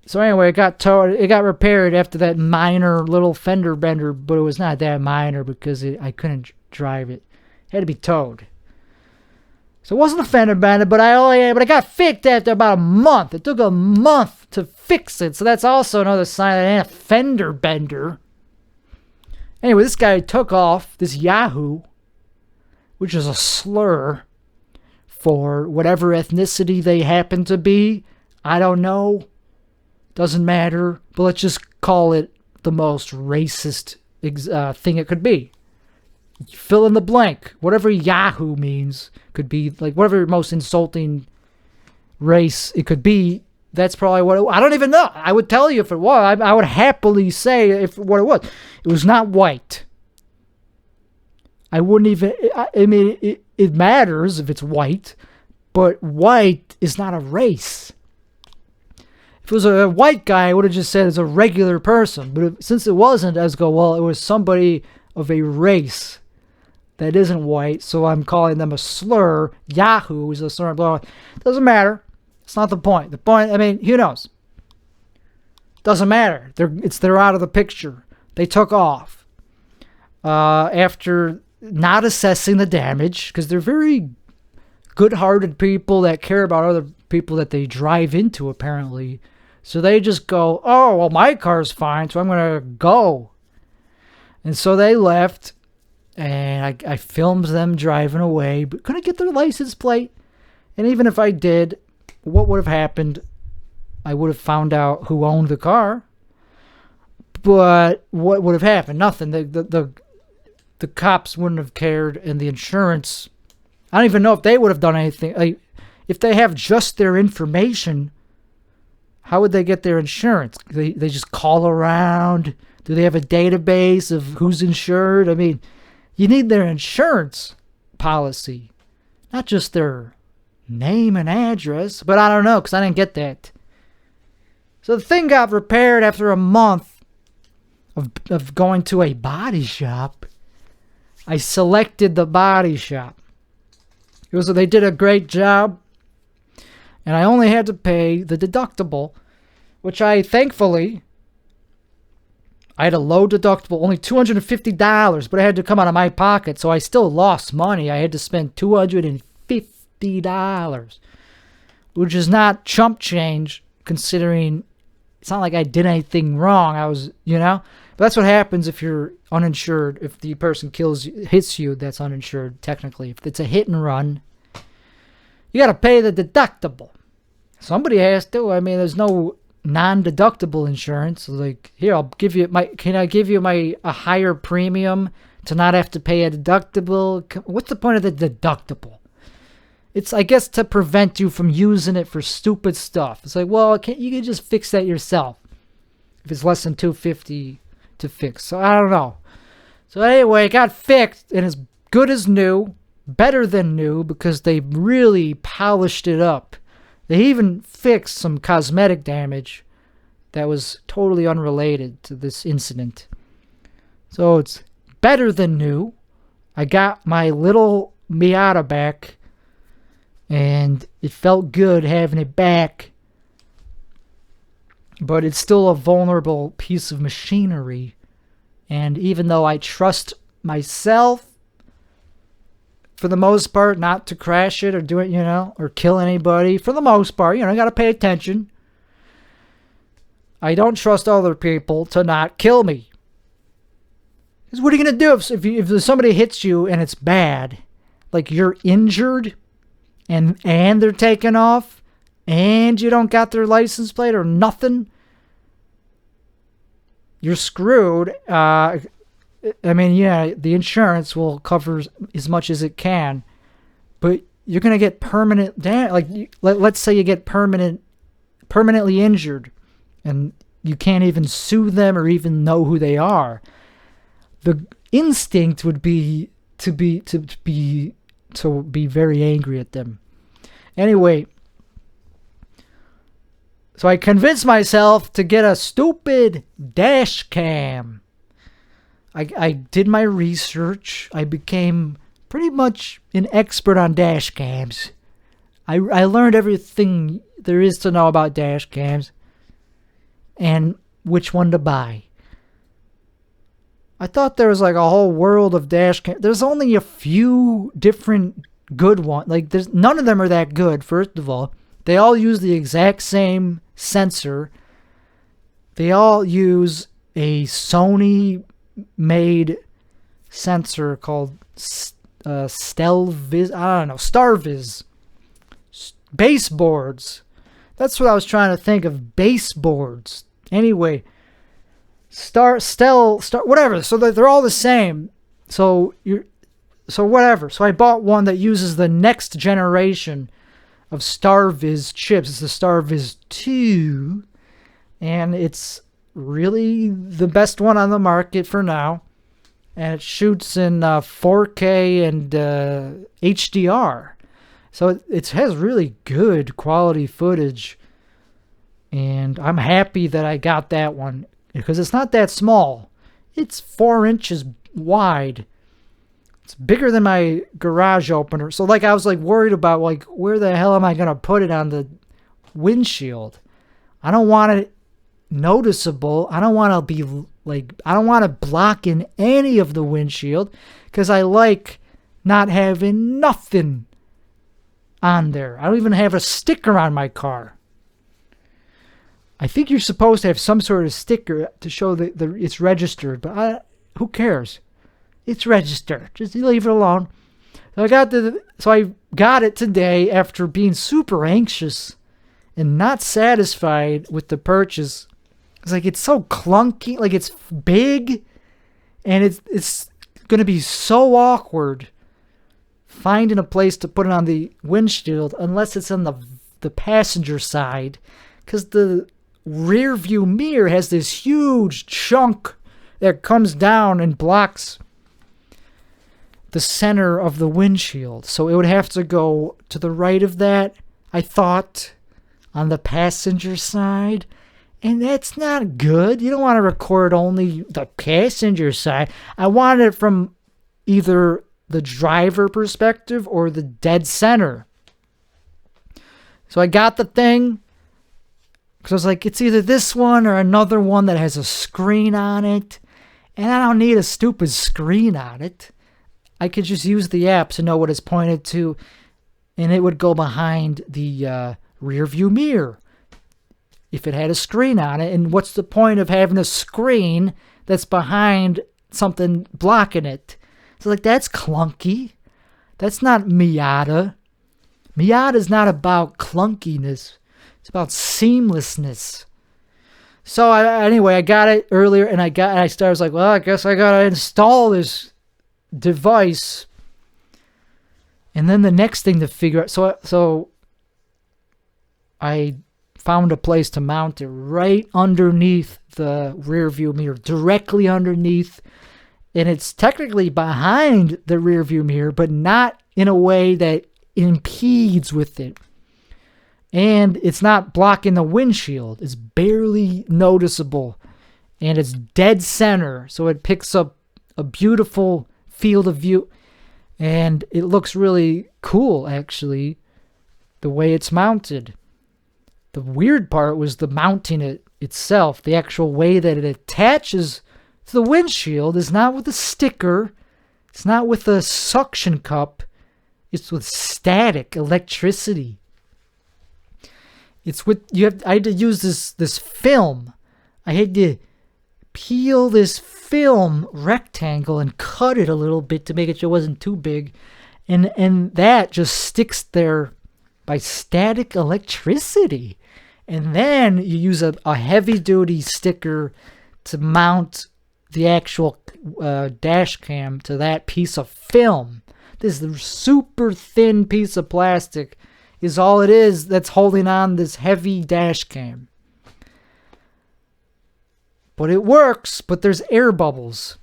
So anyway, it got towed. It got repaired after that minor little fender bender, but it was not that minor because I couldn't drive it. Had to be towed. So it wasn't a fender bender, but I got fixed after about a month. It took a month to fix it. So that's also another sign that I ain't a fender bender. Anyway, this guy took off, this Yahoo, which is a slur for whatever ethnicity they happen to be. I don't know. Doesn't matter. But let's just call it the most racist thing it could be. Fill in the blank. Whatever Yahoo means could be, like, whatever most insulting race it could be. That's probably what I don't even know. I would tell you if it was. I would happily say what it was. It was not white. I wouldn't even... I mean, it matters if it's white, but white is not a race. If it was a white guy, I would have just said it's a regular person. But since it wasn't, I was go, well, it was somebody of a race that isn't white, so I'm calling them a slur. Yahoo is a slur. Blah, blah. Doesn't matter. It's not the point. The point, I mean, who knows? Doesn't matter. They're out of the picture. They took off after not assessing the damage, because they're very good-hearted people that care about other people that they drive into, apparently. So they just go, oh, well, my car's fine, so I'm going to go. And so they left, and I filmed them driving away, but couldn't get their license plate. And even if I did, what would have happened? I would have found out who owned the car. But what would have happened? Nothing. The cops wouldn't have cared, and the insurance, I don't even know if they would have done anything. Like, if they have just their information, how would they get their insurance? They just call around. Do they have a database of who's insured? I mean, you need their insurance policy, not just their name and address. But I don't know, because I didn't get that. So the thing got repaired after a month of going to a body shop. I selected the body shop. They did a great job, and I only had to pay the deductible, which thankfully, I had a low deductible, only $250, but I had to come out of my pocket, so I still lost money. I had to spend $250, which is not chump change, considering it's not like I did anything wrong. I was, But that's what happens if you're uninsured. If the person hits you, that's uninsured, technically. If it's a hit and run, you got to pay the deductible. Somebody has to. I mean, there's no non-deductible insurance. Like, here, can I give you a higher premium to not have to pay a deductible? What's the point of the deductible? It's, I guess, to prevent you from using it for stupid stuff. It's like, well, you can just fix that yourself if it's less than $250 to fix. So I don't know. So anyway, it got fixed, and as good as new, better than new, because they really polished it up. They even fixed some cosmetic damage that was totally unrelated to this incident. So it's better than new. I got my little Miata back, and it felt good having it back. But it's still a vulnerable piece of machinery. And even though I trust myself, for the most part, not to crash it or do it, or kill anybody, for the most part, I got to pay attention. I don't trust other people to not kill me. Because what are you going to do if somebody hits you and it's bad? Like, you're injured and they're taken off and you don't got their license plate or nothing? You're screwed. I mean, yeah, the insurance will cover as much as it can, but you're going to get permanent damage. Let's say you get permanently injured, and you can't even sue them or even know who they are. The instinct would be to be very angry at them. Anyway, so I convinced myself to get a stupid dash cam. I did my research. I became pretty much an expert on dash cams. I learned everything there is to know about dash cams and which one to buy. I thought there was like a whole world of dash cam. There's only a few different good ones. Like, there's none of them are that good, first of all. They all use the exact same sensor. They all use a Sony-made sensor called Stelviz. I don't know. Starviz. Baseboards. That's what I was trying to think of. Baseboards. Anyway. Whatever. So they're all the same. So whatever. So I bought one that uses the next generation of Starviz chips. It's the Starviz 2. And it's really the best one on the market for now. And it shoots in 4K and HDR. So it has really good quality footage. And I'm happy that I got that one. Because it's not that small. It's 4 inches wide. It's bigger than my garage opener. So like I was like worried about like where the hell am I going to put it on the windshield? I don't want it noticeable. I don't want to be like, I don't want to block in any of the windshield because I like not having nothing on there. I don't even have a sticker on my car. I think you're supposed to have some sort of sticker to show that it's registered, but who cares? It's registered. Just leave it alone. So I got it today after being super anxious and not satisfied with the purchase. It's like it's so clunky, like it's big, and it's going to be so awkward finding a place to put it on the windshield unless it's on the passenger side, because the rear view mirror has this huge chunk that comes down and blocks the center of the windshield. So it would have to go to the right of that, I thought, on the passenger side. And that's not good. You don't want to record only the passenger side. I wanted it from either the driver perspective or the dead center. So I got the thing. Because I was like, it's either this one or another one that has a screen on it. And I don't need a stupid screen on it. I could just use the app to know what it's pointed to. And it would go behind the rear view mirror if it had a screen on it. And what's the point of having a screen that's behind something blocking it? So like, that's clunky. That's not Miata. Miata's not about clunkiness. It's about seamlessness. So anyway, I got it earlier, and I was like, well, I guess I gotta install this device. And then the next thing to figure out, so I found a place to mount it right underneath the rear view mirror, directly underneath, and it's technically behind the rear view mirror, but not in a way that impedes with it. And it's not blocking the windshield. It's barely noticeable. And it's dead center. So it picks up a beautiful field of view. And it looks really cool, actually, the way it's mounted. The weird part was the mounting it itself. The actual way that it attaches to the windshield is not with a sticker. It's not with a suction cup. It's with static electricity. It's with I had to use this film. I had to peel this film rectangle and cut it a little bit to make it so it wasn't too big, and that just sticks there by static electricity. And then you use a heavy duty sticker to mount the actual dash cam to that piece of film. This super thin piece of plastic is all it is that's holding on this heavy dash cam. But it works, but there's air bubbles.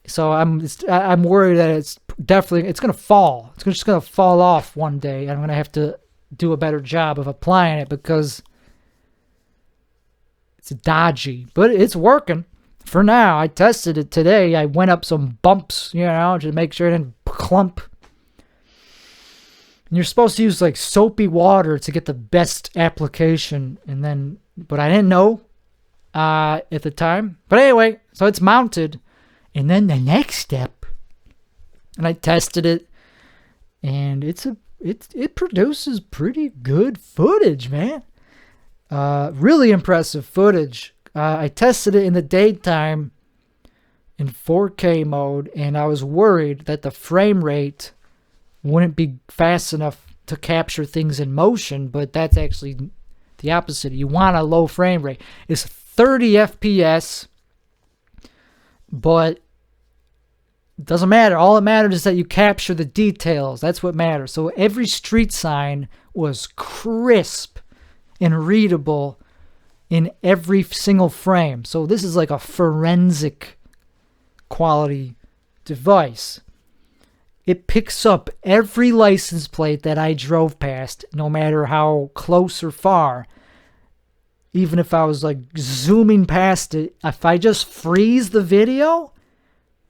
So I'm worried that it's going to fall. It's just going to fall off one day. I'm going to have to do a better job of applying it because it's dodgy. But it's working for now. I tested it today. I went up some bumps, to make sure it didn't clump. And you're supposed to use like soapy water to get the best application, but I didn't know at the time. But anyway, so it's mounted, And then the next step, and I tested it, and it produces pretty good footage, man. Really impressive footage. I tested it in the daytime in 4K mode, and I was worried that the frame rate wouldn't be fast enough to capture things in motion, but that's actually the opposite. You want a low frame rate. It's 30 FPS, but it doesn't matter. All that matters is that you capture the details. That's what matters. So every street sign was crisp and readable in every single frame. So this is like a forensic quality device. It picks up every license plate that I drove past, no matter how close or far. Even if I was like zooming past it, if I just freeze the video,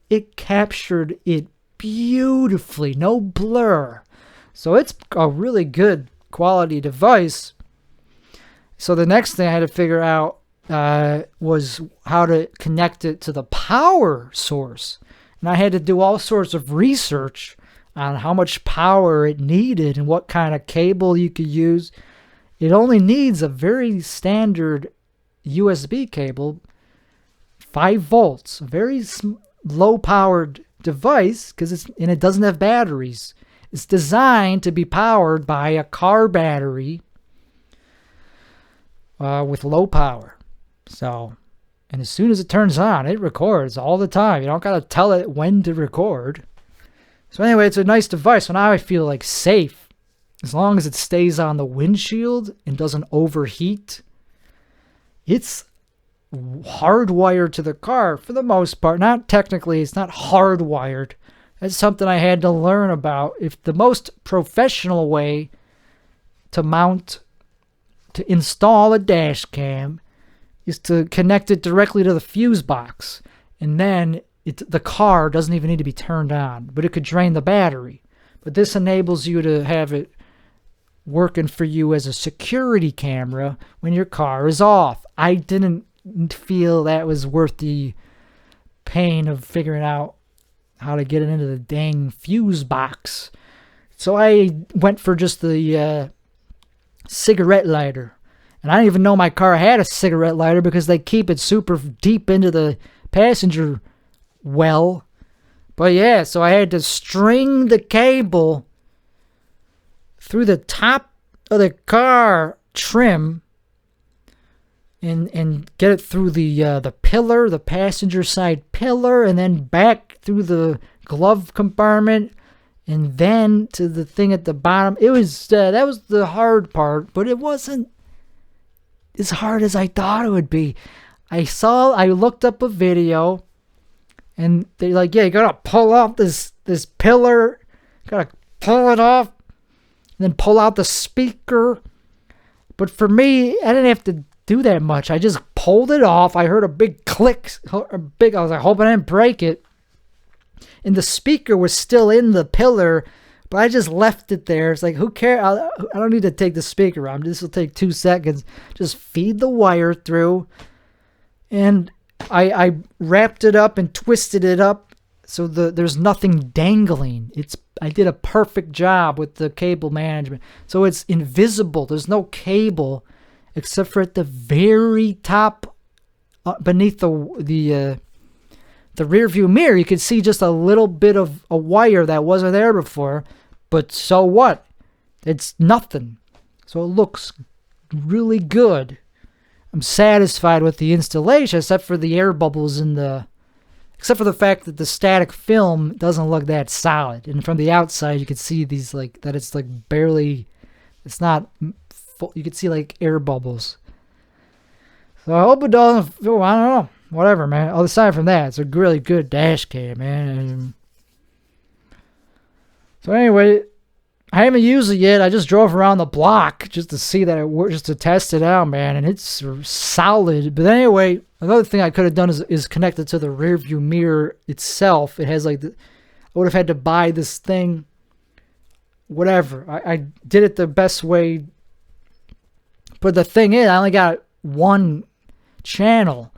it captured it beautifully, no blur. So it's a really good quality device. So the next thing I had to figure out was how to connect it to the power source. And I had to do all sorts of research on how much power it needed and what kind of cable you could use. It only needs a very standard USB cable, 5 volts, a very low-powered device, and it doesn't have batteries. It's designed to be powered by a car battery with low power. So, and as soon as it turns on, it records all the time. You don't got to tell it when to record. So anyway, it's a nice device. So now I feel like safe. As long as it stays on the windshield and doesn't overheat. It's hardwired to the car for the most part. Not technically, it's not hardwired. That's something I had to learn about. If the most professional way to install a dash cam is to connect it directly to the fuse box, and then the car doesn't even need to be turned on, but it could drain the battery. But this enables you to have it working for you as a security camera when your car is off. I didn't feel that was worth the pain of figuring out how to get it into the dang fuse box. So I went for just the cigarette lighter. And I didn't even know my car had a cigarette lighter because they keep it super deep into the passenger well. But yeah, so I had to string the cable through the top of the car trim and get it through the pillar, the passenger side pillar, and then back through the glove compartment, and then to the thing at the bottom. It was that was the hard part, but it wasn't as hard as I thought it would be. I looked up a video, and they're like, yeah, you gotta pull off this pillar, gotta pull it off, and then pull out the speaker. But for me, I didn't have to do that much. I just pulled it off. I heard a big click, I was like, hoping I didn't break it. And the speaker was still in the pillar, but I just left it there. It's like, who cares? I don't need to take the speaker out. This will take 2 seconds. Just feed the wire through. And I wrapped it up and twisted it up so there's nothing dangling. I did a perfect job with the cable management. So it's invisible. There's no cable except for at the very top beneath the rear view mirror. You could see just a little bit of a wire that wasn't there before. But so what? It's nothing. So it looks really good. I'm satisfied with the installation, except for the air bubbles except for the fact that the static film doesn't look that solid. And from the outside, you can see these that it's barely, it's not full. You can see air bubbles. So I hope it doesn't, I don't know. Whatever, man. Aside from that, it's a really good dash cam, man. So anyway, I haven't used it yet. I just drove around the block just to see that it works, just to test it out, man. And it's solid. But anyway, another thing I could have done is connect it to the rear view mirror itself. It has I would have had to buy this thing. Whatever. I did it the best way. But the thing is, I only got one channel.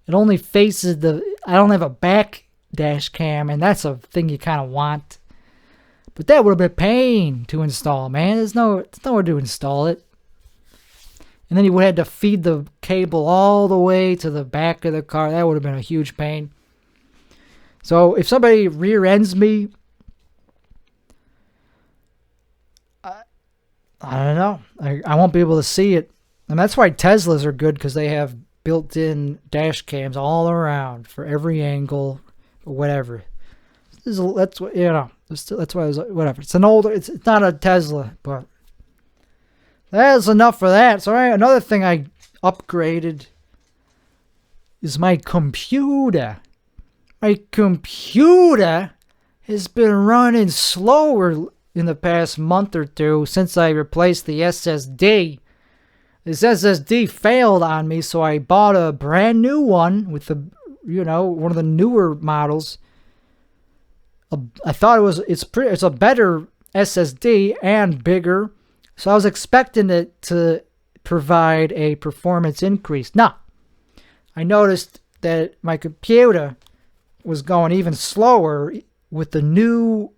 It only faces I don't have a back dash cam, and that's a thing you kind of want. But that would have been pain to install, man. There's nowhere to install it. And then you would have to feed the cable all the way to the back of the car. That would have been a huge pain. So if somebody rear ends me, I don't know. I won't be able to see it. And that's why Teslas are good, because they have built-in dash cams all around for every angle or whatever. That's what, that's why I was like, whatever. It's not a Tesla, but that's enough for that. So another thing I upgraded is my computer. My computer has been running slower in the past month or two since I replaced the SSD. This SSD failed on me, so I bought a brand new one with one of the newer models. I thought it's a better SSD and bigger, so I was expecting it to provide a performance increase. No, I noticed that my computer was going even slower with the new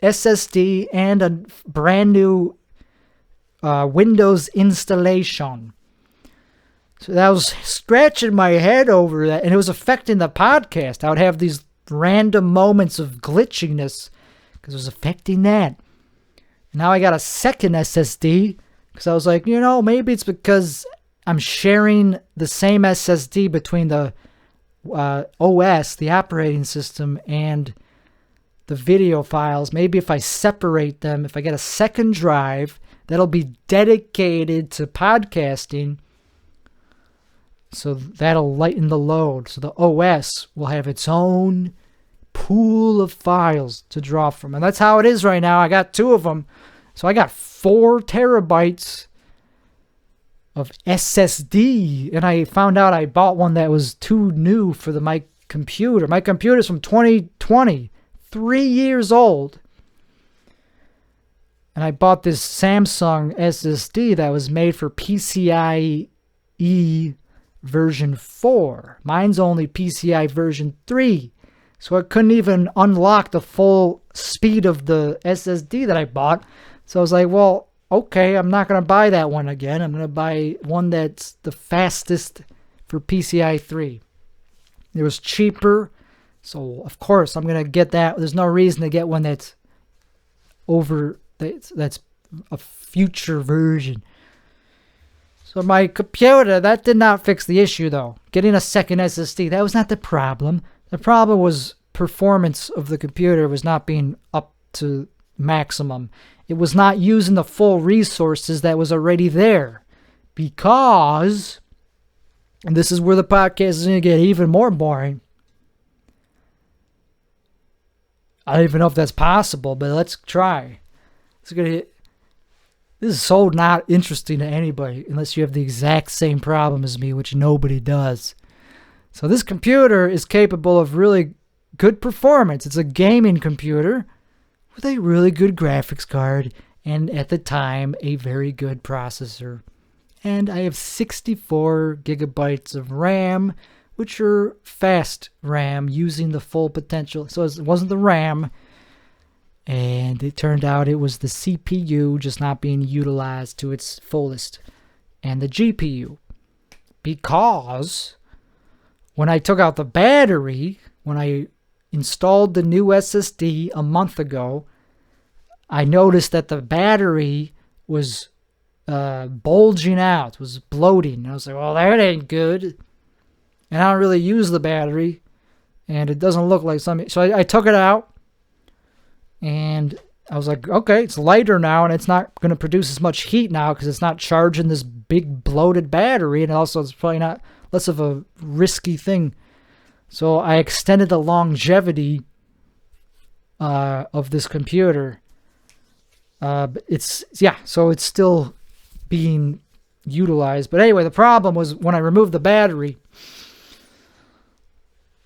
SSD and a brand new Windows installation. So I was scratching my head over that, and it was affecting the podcast. I would have these random moments of glitchiness because it was affecting that. Now I got a second SSD because I was like, maybe it's because I'm sharing the same SSD between the OS, the operating system, and the video files. Maybe if I separate them, if I get a second drive that'll be dedicated to podcasting, so that'll lighten the load. So the OS will have its own pool of files to draw from. And that's how it is right now. I got 2 of them. So I got 4 terabytes of SSD. And I found out I bought one that was too new for my computer. My computer's from 2020, 3 years old. And I bought this Samsung SSD that was made for PCIe version 4. Mine's only PCI version 3. So I couldn't even unlock the full speed of the SSD that I bought. So I was like, well, okay, I'm not going to buy that one again. I'm going to buy one that's the fastest for PCI 3. It was cheaper. So, of course, I'm going to get that. There's no reason to get one that's that's a future version. So my computer, that did not fix the issue, though. Getting a second SSD, that was not the problem. The problem was performance of the computer was not being up to maximum. It was not using the full resources that was already there. Because, and this is where the podcast is going to get even more boring. I don't even know if that's possible, but let's try. This is so not interesting to anybody unless you have the exact same problem as me, which nobody does. So this computer is capable of really good performance. It's a gaming computer with a really good graphics card and, at the time, a very good processor. And I have 64 gigabytes of RAM, which are fast RAM using the full potential. So it wasn't the RAM. And it turned out it was the CPU just not being utilized to its fullest. And the GPU. Because when I took out the battery, when I installed the new SSD a month ago, I noticed that the battery was bulging out, was bloating. And I was like, well, that ain't good. And I don't really use the battery. And it doesn't look like something. So I took it out. And I was like, okay, it's lighter now, and it's not going to produce as much heat now because it's not charging this big bloated battery, and also it's probably not less of a risky thing. So I extended the longevity of this computer. So it's still being utilized. But anyway, the problem was when I removed the battery.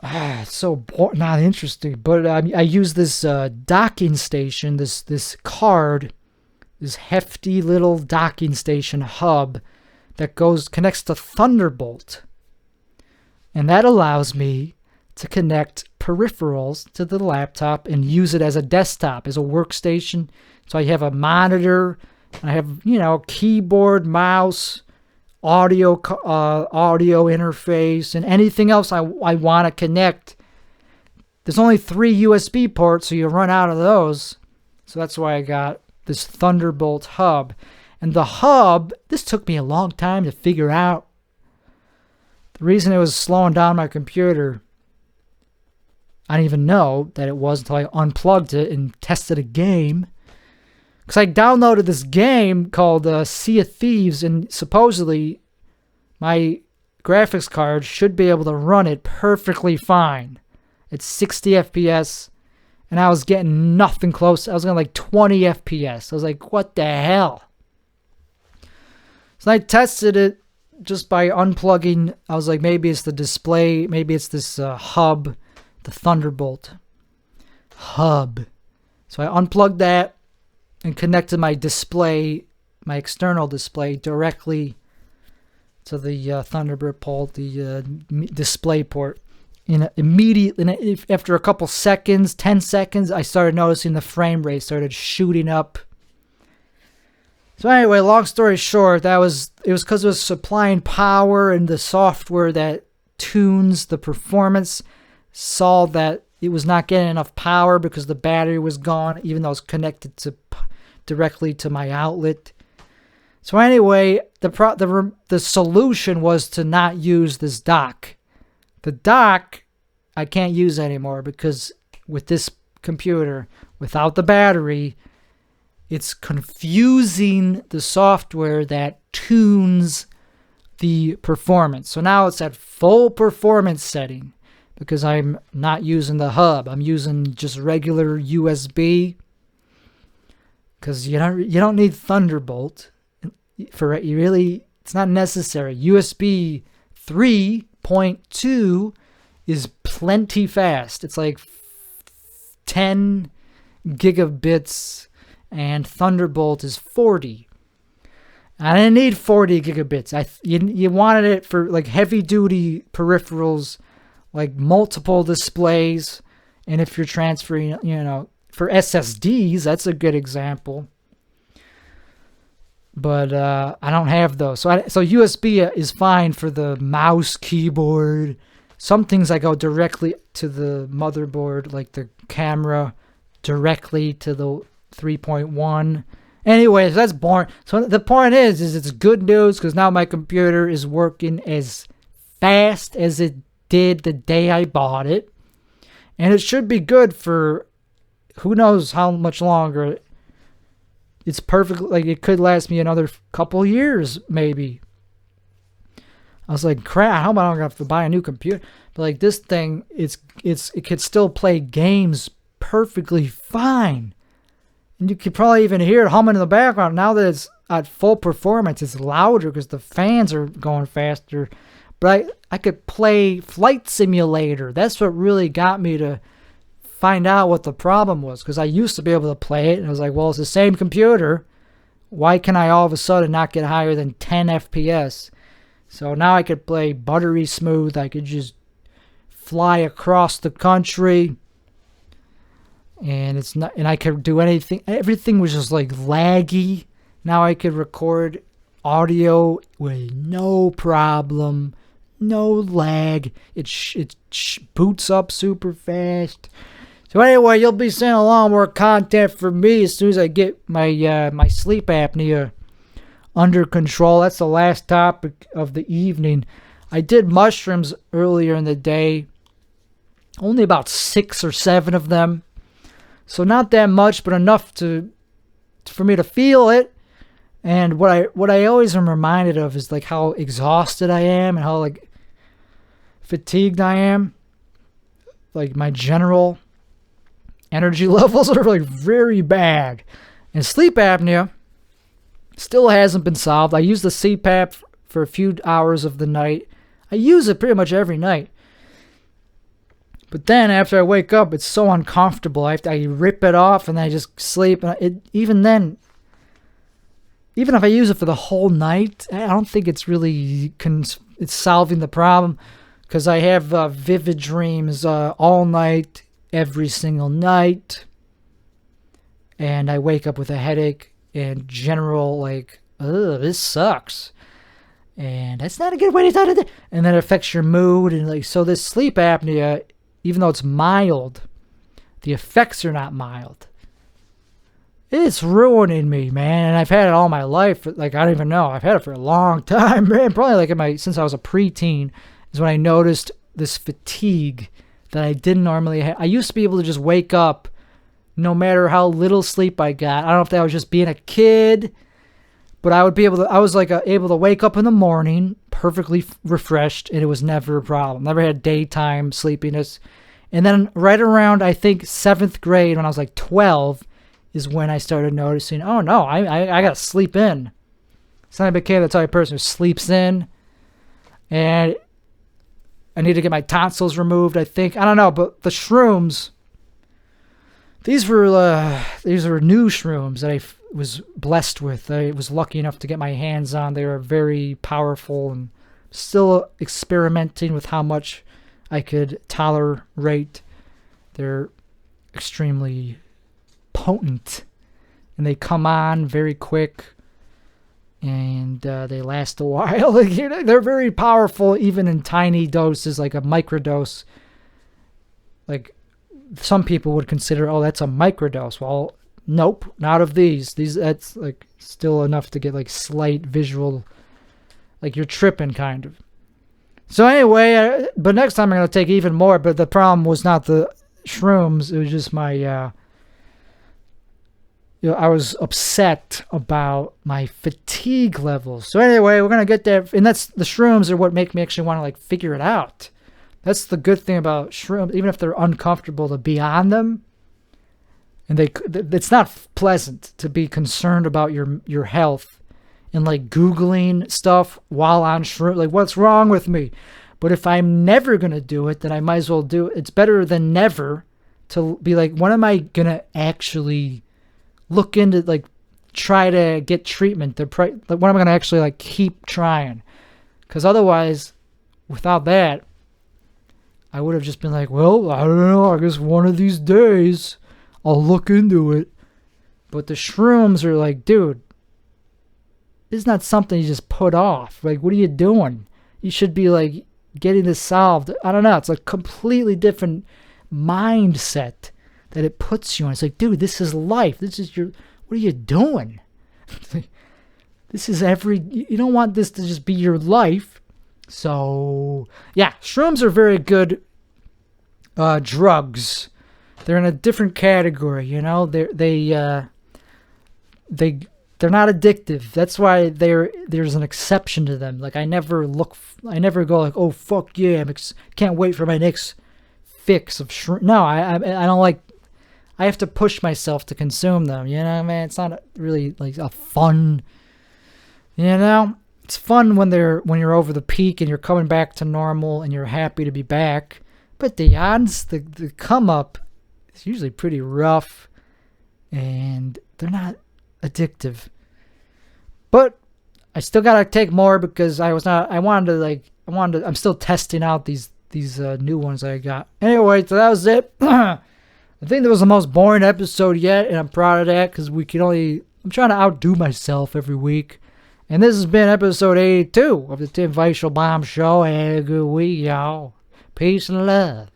It's so not interesting, but I use this docking station, this card, this hefty little docking station hub that connects to Thunderbolt, and that allows me to connect peripherals to the laptop and use it as a desktop, as a workstation. So I have a monitor, I have, keyboard, mouse, audio interface, and anything else I want to connect. There's only 3 USB ports, so you run out of those. So that's why I got this Thunderbolt hub. And the hub, this took me a long time to figure out. The reason it was slowing down my computer, I didn't even know that it was until I unplugged it and tested a game. Because I downloaded this game called Sea of Thieves, and supposedly my graphics card should be able to run it perfectly fine. It's 60 FPS, and I was getting nothing close. I was getting like 20 FPS. I was like, what the hell? So I tested it just by unplugging. I was like, maybe it's the display. Maybe it's this hub, the Thunderbolt hub. So I unplugged that and connected my display, my external display, directly to the Thunderbolt, the display port. And immediately, after a couple seconds, 10 seconds, I started noticing the frame rate started shooting up. So anyway, long story short, it was because it was supplying power, and the software that tunes the performance saw that it was not getting enough power because the battery was gone, even though it was connected directly to my outlet. So anyway, the solution was to not use this dock. The dock I can't use anymore because with this computer, without the battery, it's confusing the software that tunes the performance. So now it's at full performance setting because I'm not using the hub. I'm using just regular USB because you don't need Thunderbolt for it. It's not necessary. USB 3.2 is plenty fast. It's like 10 gigabits, and Thunderbolt is 40. I didn't need 40 gigabits. You wanted it for like heavy duty peripherals, like multiple displays, and if you're transferring, for SSDs, that's a good example. But I don't have those. So USB is fine for the mouse, keyboard. Some things I go directly to the motherboard, like the camera, directly to the 3.1. Anyways, that's boring. So the point is it's good news because now my computer is working as fast as it did the day I bought it. And it should be good for who knows how much longer. It's perfect. Like, it could last me another couple years, maybe. I was like, crap, how am I going to have to buy a new computer? But like this thing, it could still play games perfectly fine. And you could probably even hear it humming in the background. Now that it's at full performance, it's louder because the fans are going faster. But I could play Flight Simulator. That's what really got me to find out what the problem was, because I used to be able to play it, and I was like, well, it's the same computer. Why can I all of a sudden not get higher than 10 FPS? So now I could play buttery smooth. I could just fly across the country, and I could do anything. Everything was just like laggy. Now I could record audio with no problem, no lag. It boots up super fast. So anyway, you'll be seeing a lot more content from me as soon as I get my my sleep apnea under control. That's the last topic of the evening. I did mushrooms earlier in the day. Only about 6 or 7 of them. So not that much, but enough for me to feel it. And what I always am reminded of is like how exhausted I am and how like fatigued I am. Like my general energy levels are like very bad. And sleep apnea still hasn't been solved. I use the CPAP for a few hours of the night. I use it pretty much every night. But then after I wake up, it's so uncomfortable. I rip it off and then I just sleep. And even then, even if I use it for the whole night, I don't think it's really it's solving the problem. because I have vivid dreams all night, every single night. And I wake up with a headache and general, like, ugh, this sucks. And that's not a good way to start it. And then it affects your mood. And like, so this sleep apnea, even though it's mild, the effects are not mild. It's ruining me, man. And I've had it all my life. Like, I don't even know. I've had it for a long time, man. Probably like since I was a preteen is when I noticed this fatigue that I didn't normally have. I used to be able to just wake up no matter how little sleep I got. I don't know if that was just being a kid, but I was able to wake up in the morning perfectly refreshed, and it was never a problem. Never had daytime sleepiness. And then right around, I think, 7th grade, when I was like 12, is when I started noticing, oh no, I got to sleep in. So I became the type of person who sleeps in. And I need to get my tonsils removed, I think. I don't know, but the shrooms, these were new shrooms that I was blessed with. I was lucky enough to get my hands on. They were very powerful, and still experimenting with how much I could tolerate. They're extremely potent, and they come on very quick, and they last a while. They're very powerful, even in tiny doses, like a microdose. Like, some people would consider, oh, that's a microdose. Well, nope, not of these. That's like still enough to get like slight visual, like you're tripping kind of. So anyway, but next time I'm going to take even more. But the problem was not the shrooms. It was just my, I was upset about my fatigue levels. So anyway, we're going to get there. And the shrooms are what make me actually want to like figure it out. That's the good thing about shrooms, even if they're uncomfortable to be on them. And it's not pleasant to be concerned about your health and like Googling stuff while on shroom. Like, what's wrong with me? But if I'm never going to do it, then I might as well do it. It's better than never to be like, when am I going to actually look into, like, try to get treatment? Like, when am I going to actually like keep trying? Because otherwise, without that, I would have just been like, well, I don't know, I guess one of these days I'll look into it. But the shrooms are like, dude, it's not something you just put off. Like, what are you doing? You should be like getting this solved. I don't know. It's a completely different mindset that it puts you in. It's like, dude, this is life. This is what are you doing? This is you don't want this to just be your life. So, yeah, shrooms are very good drugs. They're in a different category, you know. They're not addictive. That's why there's an exception to them. Like, I never go like, oh fuck yeah, can't wait for my next fix of shroom. No, I don't like. I have to push myself to consume them. You know, man, it's not really like a fun. You know. It's fun when you're over the peak and you're coming back to normal and you're happy to be back. But the odds, the come up, is usually pretty rough, and they're not addictive. But I still gotta take more because I'm still testing out these new ones I got. Anyway, so that was it. I think that was the most boring episode yet, and I'm proud of that because I'm trying to outdo myself every week. And this has been episode 82 of the Tim Weishel Bomb Show. Have a good week, y'all. Peace and love.